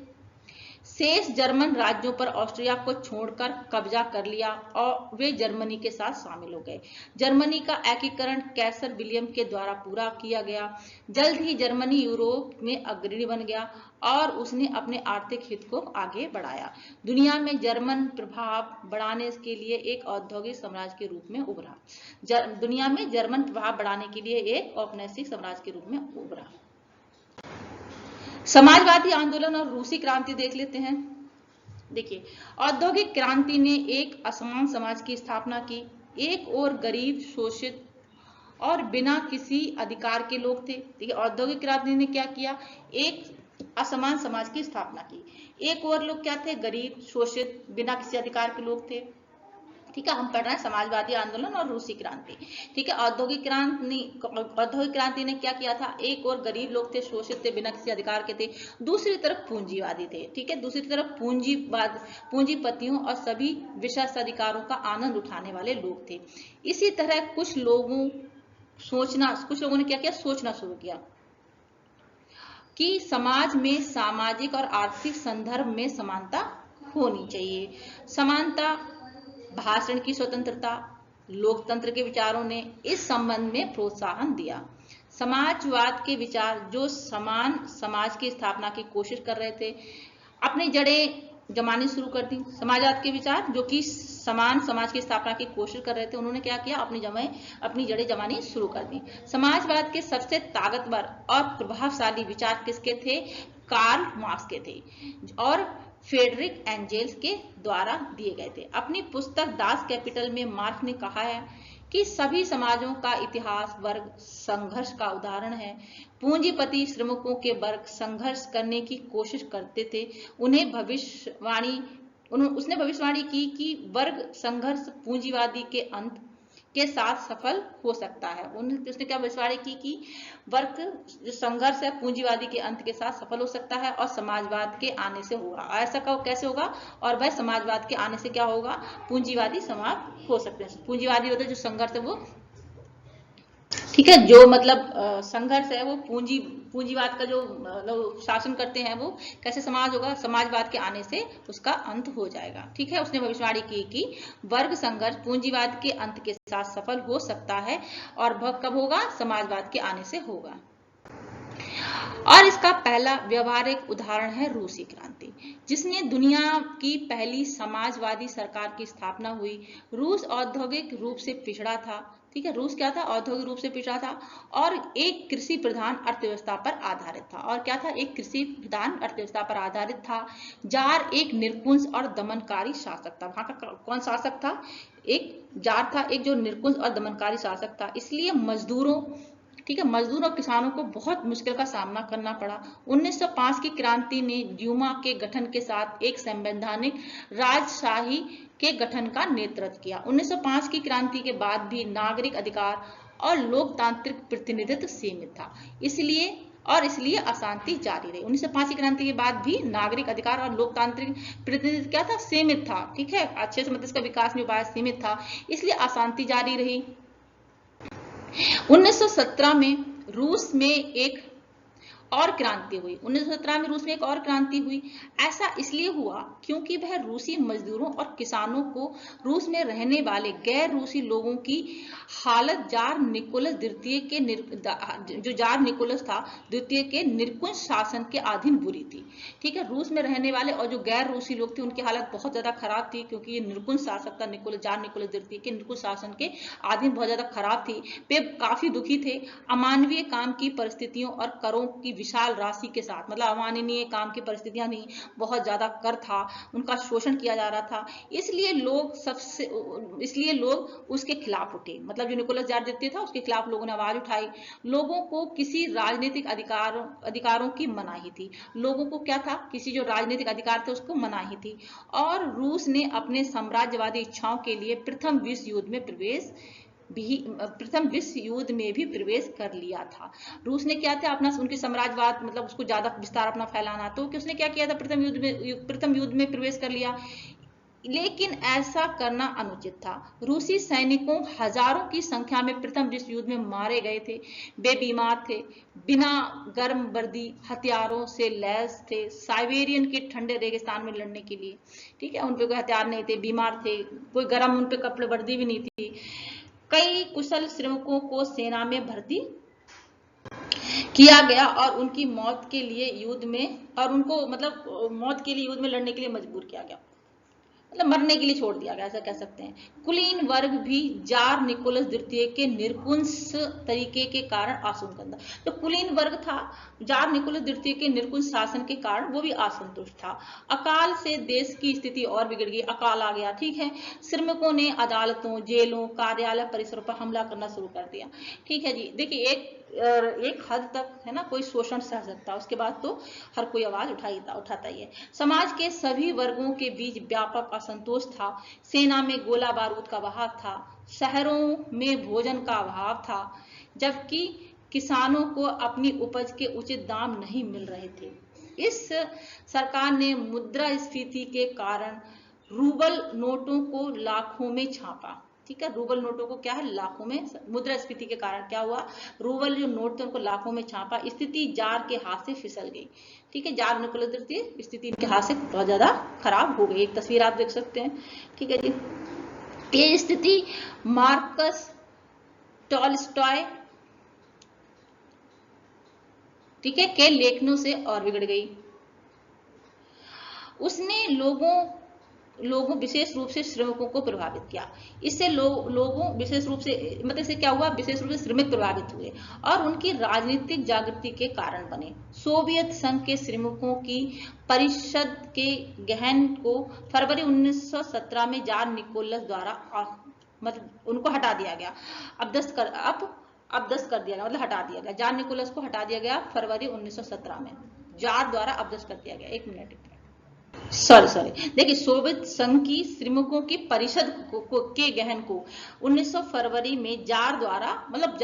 शेष जर्मन राज्यों पर ऑस्ट्रिया को छोड़कर कब्जा कर लिया और वे जर्मनी के साथ शामिल हो गए। जर्मनी का एकीकरण कैसर विलियम के द्वारा पूरा किया गया। जल्द ही जर्मनी यूरोप में अग्रणी बन गया और उसने अपने आर्थिक हित को आगे बढ़ाया। दुनिया में जर्मन प्रभाव बढ़ाने के लिए एक औद्योगिक साम्राज्य के रूप में उभरा। दुनिया में जर्मन प्रभाव बढ़ाने के लिए एक औपनिवेशिक साम्राज्य के रूप में उभरा। समाजवादी आंदोलन और रूसी क्रांति देख लेते हैं। देखिए, औद्योगिक क्रांति ने एक असमान समाज की स्थापना की। एक और गरीब, शोषित और बिना किसी अधिकार के लोग थे। देखिए, औद्योगिक क्रांति ने क्या किया? एक असमान समाज की स्थापना की। एक और लोग क्या थे? गरीब, शोषित, बिना किसी अधिकार के लोग थे। ठीक है, हम पढ़ रहे हैं समाजवादी आंदोलन और रूसी क्रांति। ठीक है, औद्योगिक क्रांति ने क्या किया था? एक और गरीब लोग थे, शोषित थे, बिना किसी अधिकार के थे। दूसरी तरफ पूंजीवादी थे। ठीक है, दूसरी तरफ पूंजीपतियों और सभी विशेष अधिकारों का आनंद उठाने वाले लोग थे। इसी तरह कुछ लोगों सोचना, कुछ लोगों ने क्या किया, सोचना शुरू किया कि समाज में सामाजिक और आर्थिक संदर्भ में समानता होनी चाहिए। समानता, भाषण की स्वतंत्रता, लोकतंत्र के विचारों ने इस संबंध में प्रोत्साहन दिया। समाजवाद के विचार जो समान समाज की स्थापना की कोशिश कर रहे थे, अपनी जड़ें जमानी शुरू कर दी। समाजवाद के विचार जो कि समान समाज की स्थापना की कोशिश कर रहे थे, उन्होंने क्या किया, अपनी जड़ें जमानी शुरू कर दी। समाजवाद के सबसे ताकतवर और प्रभावशाली विचार किसके थे, कार्ल मार्क्स के थे और फ्रेडरिक एंजेल्स के द्वारा दिए गए थे। अपनी पुस्तक दास कैपिटल में मार्क्स ने कहा है कि सभी समाजों का इतिहास वर्ग संघर्ष का उदाहरण है। पूंजीपति श्रमिकों के वर्ग संघर्ष करने की कोशिश करते थे। उसने भविष्यवाणी की कि वर्ग संघर्ष पूंजीवादी के अंत के साथ सफल हो सकता है। उसने क्या भविष्यवाणी की कि वर्ग जो संघर्ष है पूंजीवादी के अंत के साथ सफल हो सकता है और समाजवाद के आने से होगा। ऐसा कैसे होगा, और वह समाजवाद के आने से क्या होगा, पूंजीवादी समाज हो सकते हैं। पूंजीवादी होता है जो संघर्ष है वो, ठीक है, जो मतलब संघर्ष है वो पूंजीवाद का जो शासन करते हैं वो कैसे समाज होगा, समाजवाद के आने से उसका अंत हो जाएगा। ठीक है, उसने भविष्यवाणी की कि वर्ग संघर्ष पूंजीवाद के अंत के साथ सफल हो सकता है और वह कब होगा, समाजवाद के आने से होगा। और इसका पहला व्यवहारिक उदाहरण है रूसी क्रांति, जिसने दुनिया की पहली समाजवादी सरकार की स्थापना हुई। रूस औद्योगिक रूप से पिछड़ा था, ठीक है, रूस क्या था, औद्योगिक रूप से पिछड़ा था और एक कृषि प्रधान अर्थव्यवस्था पर आधारित था। और क्या था, एक कृषि प्रधान अर्थव्यवस्था पर आधारित था। जार एक निरंकुश और दमनकारी शासक था। वहां का कौन शासक था, एक जार था, एक जो निरंकुश और दमनकारी शासक था। इसलिए मजदूरों, ठीक है, मजदूर और किसानों को बहुत मुश्किल का सामना करना पड़ा। 1905 की क्रांति ने ड्यूमा के गठन के साथ एक संवैधानिक राजशाही के गठन का नेतृत्व किया। 1905 की क्रांति के बाद भी नागरिक अधिकार और लोकतांत्रिक प्रतिनिधित्व सीमित था, इसलिए अशांति जारी रही। 1905 की क्रांति के बाद भी नागरिक अधिकार और लोकतांत्रिक प्रतिनिधित्व क्या था, सीमित था। ठीक है, अच्छे से मतलब इसका विकास नहीं पाया, सीमित था, इसलिए अशांति जारी रही। 1917 में रूस में एक और क्रांति हुई। 1917 में रूस में एक और क्रांति हुई। ऐसा इसलिए हुआ क्योंकि वह रूसी मजदूरों और किसानों को रूस में रहने वाले गैर रूसी लोगों की हालत जार निकोलस द्वितीय के जो जार निकोलस था द्वितीय के निरंकुश शासन के अधीन बुरी थी। ठीक है, रूस में रहने वाले और जो गैर रूसी लोग थे उनकी हालत बहुत ज्यादा खराब थी, क्योंकि ये निरंकुश शासक था जार निकोलस द्वितीय के निरंकुश शासन के अधीन बहुत ज्यादा खराब थी। वे काफी दुखी थे। अमानवीय काम की परिस्थितियों और करों की विशाल राशि के साथ, मतलब अमानवीय काम की परिस्थितियां नहीं, बहुत ज्यादा कर था, उनका शोषण किया जा रहा था। इसलिए लोग उसके खिलाफ उठे, मतलब जो निकोलस जार द्वितीय था उसके खिलाफ लोगों ने आवाज उठाई। लोगों को किसी राजनीतिक अधिकारों की मनाही थी। लोगों को क्या था, किसी जो राजनीतिक अधिकार थे उसको मनाही थी। और रूस ने अपने साम्राज्यवादी इच्छाओं के लिए प्रथम विश्व युद्ध में भी प्रवेश कर लिया था। रूस ने क्या था, अपना उनके साम्राज्यवाद मतलब उसको ज्यादा विस्तार अपना फैलाना, तो उसने क्या किया था, प्रथम युद्ध में प्रवेश कर लिया। लेकिन ऐसा करना अनुचित था। रूसी सैनिकों हजारों की संख्या में प्रथम विश्व युद्ध में मारे गए थे। वे बीमार थे, बिना गर्म वर्दी हथियारों से लैस थे, साइबेरियन के ठंडे रेगिस्तान में लड़ने के लिए। ठीक है, उन पे कोई हथियार नहीं थे, बीमार थे, कोई गर्म उन पे कपड़े वर्दी भी नहीं थी। कई कुशल श्रमिकों को सेना में भर्ती किया गया और उनकी मौत के लिए युद्ध में लड़ने के लिए मजबूर किया गया, मतलब मरने के लिए छोड़ दिया गया, ऐसा कह सकते हैं। कुलीन वर्ग भी जार निकोलस द्वितीय के निरंकुश तरीके के कारण असंतुष्ट था। जो कुलीन वर्ग था जार निकोलस द्वितीय के निरंकुश शासन के कारण वो भी असंतुष्ट था। अकाल से देश की स्थिति और बिगड़ गई, अकाल आ गया। ठीक है, श्रमिकों ने अदालतों, जेलों, कार्यालय परिसरों पर हमला करना शुरू कर दिया। ठीक है जी, देखिए एक हद तक है ना कोई शोषण सह सकता, उसके बाद तो हर कोई आवाज उठाता ही है। समाज के सभी वर्गों के बीच व्यापक असंतोष था। सेना में गोला बारूद का अभाव था, शहरों में भोजन का अभाव था, जबकि किसानों को अपनी उपज के उचित दाम नहीं मिल रहे थे। इस सरकार ने मुद्रास्फीति के कारण रूबल नोटों को लाखों में छापा। ठीक है। रूबल नोटों को क्या है, लाखों में, मुद्रास्फीति के कारण क्या हुआ, रूबल जो नोट थे उनको लाखों में छापा, स्थिति जार के हाथ से फिसल गई। ठीक है, जार निकोलस द्वितीय स्थिति इनके हाथ से बहुत ज्यादा खराब हो गई। एक तस्वीर आप देख सकते हैं। ठीक है जी, ये स्थिति मार्कस टॉलस्टॉय, ठीक है, के लेखनों से और बिगड़ गई। उसने लोगों विशेष रूप से श्रमिकों को प्रभावित किया। इससे लोगों विशेष रूप से, मतलब इससे क्या हुआ, विशेष रूप से श्रमिक प्रभावित हुए और उनकी राजनीतिक जागृति के कारण बने। सोवियत संघ के श्रमिकों की परिषद के गहन को फरवरी 1917 में जार निकोलस द्वारा मतलब उनको हटा दिया गया, अबदस्त कर दिया गया, मतलब हटा दिया गया। जार निकोलस को हटा दिया गया फरवरी 1917 में, जार द्वारा अबदस्त कर दिया गया। एक मिनट, सॉरी देखिए, सोवियत संघ की श्रमिकों की परिषद के गहन को 1900 फरवरी में जार द्वारा, मतलब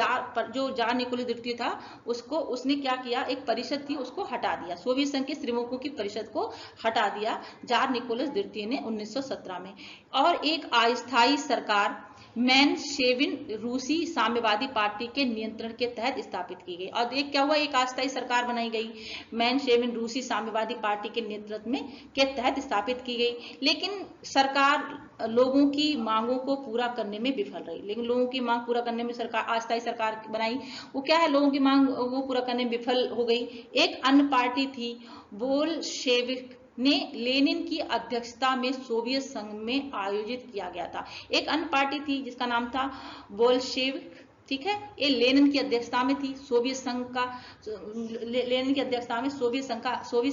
जो जार निकोलस द्वितीय था उसको, उसने क्या किया, एक परिषद थी उसको हटा दिया। सोवियत संघ के श्रमिकों की परिषद को हटा दिया जार निकोलस द्वितीय ने 1917 में, और एक अस्थायी सरकार मेनशेविन रूसी साम्यवादी पार्टी के नियंत्रण के तहत स्थापित की गई। और एक क्या हुआ, एक अस्थायी सरकार बनाई गई, मेनशेविन रूसी साम्यवादी पार्टी के नेतृत्व में के तहत स्थापित की गई। लेकिन सरकार लोगों की मांगों को पूरा करने में विफल रही। लेकिन लोगों की मांग पूरा करने में सरकार, अस्थायी सरकार बनाई, वो क्या है, लोगों की मांग वो पूरा करने में विफल हो गई। एक अन्य पार्टी थी बोल्शेविक ने लेनिन की अध्यक्षता में सोवियत संघ में आयोजित किया गया था। एक अन्य पार्टी थी जिसका नाम था बोल्शेविक, ठीक है, ये लेनिन की अध्यक्षता में थी, सोवियत संघ का, लेनिन की अध्यक्षता में सोवियत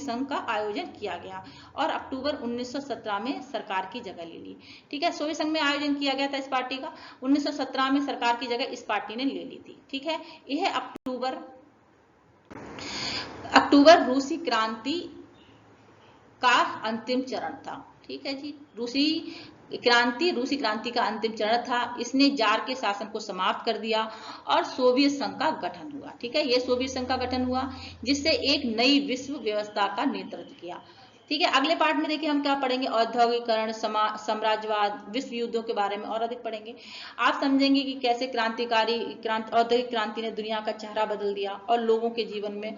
संघ का आयोजन किया गया और अक्टूबर 1917 में सरकार की जगह ले ली। ठीक है, सोवियत संघ में आयोजन किया गया था इस पार्टी का, 1917 में सरकार की जगह इस पार्टी ने ले ली थी। ठीक है, यह अक्टूबर रूसी क्रांति का अंतिम चरण था। ठीक है जी, रूसी क्रांति का अंतिम चरण था। इसने जार के शासन को समाप्त कर दिया और सोवियत संघ का गठन हुआ। ठीक है, ये सोवियत संघ का गठन हुआ जिससे एक नई विश्व व्यवस्था का नेतृत्व किया। ठीक है, अगले पार्ट में देखिए हम क्या पढ़ेंगे, औद्योगिकरण, साम्राज्यवाद, विश्व युद्धों के बारे में और अधिक पढ़ेंगे। आप समझेंगे कि कैसे औद्योगिक क्रांति ने दुनिया का चेहरा बदल दिया और लोगों के जीवन में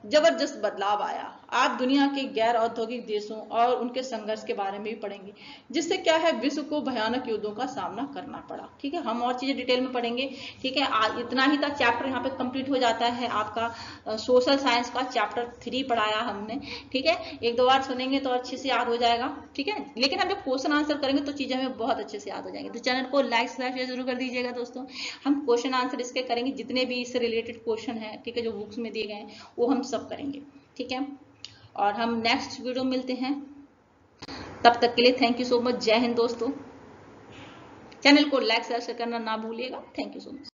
जबरदस्त बदलाव आया। आप दुनिया के गैर औद्योगिक देशों और उनके संघर्ष के बारे में भी पढ़ेंगे, जिससे क्या है, विश्व को भयानक युद्धों का सामना करना पड़ा। ठीक है, हम और चीजें डिटेल में पढ़ेंगे। ठीक है, इतना ही था, चैप्टर यहाँ पे कंप्लीट हो जाता है आपका। सोशल साइंस का चैप्टर 3 पढ़ाया हमने। ठीक है, एक दो बार सुनेंगे तो अच्छे से याद हो जाएगा। ठीक है, लेकिन हम जब क्वेश्चन आंसर करेंगे तो चीजें हमें बहुत अच्छे से याद हो जाएंगे। तो चैनल को लाइक सब्सक्राइब जरूर कर दीजिएगा दोस्तों। हम क्वेश्चन आंसर इसके करेंगे, जितने भी इससे रिलेटेड क्वेश्चन है, ठीक है, जो बुक्स में दिए गए हैं वो हम सब करेंगे। ठीक है, और हम नेक्स्ट वीडियो मिलते हैं, तब तक के लिए थैंक यू सो मच। जय हिंद दोस्तों। चैनल को लाइक शेयर करना ना भूलिएगा। Thank you so much.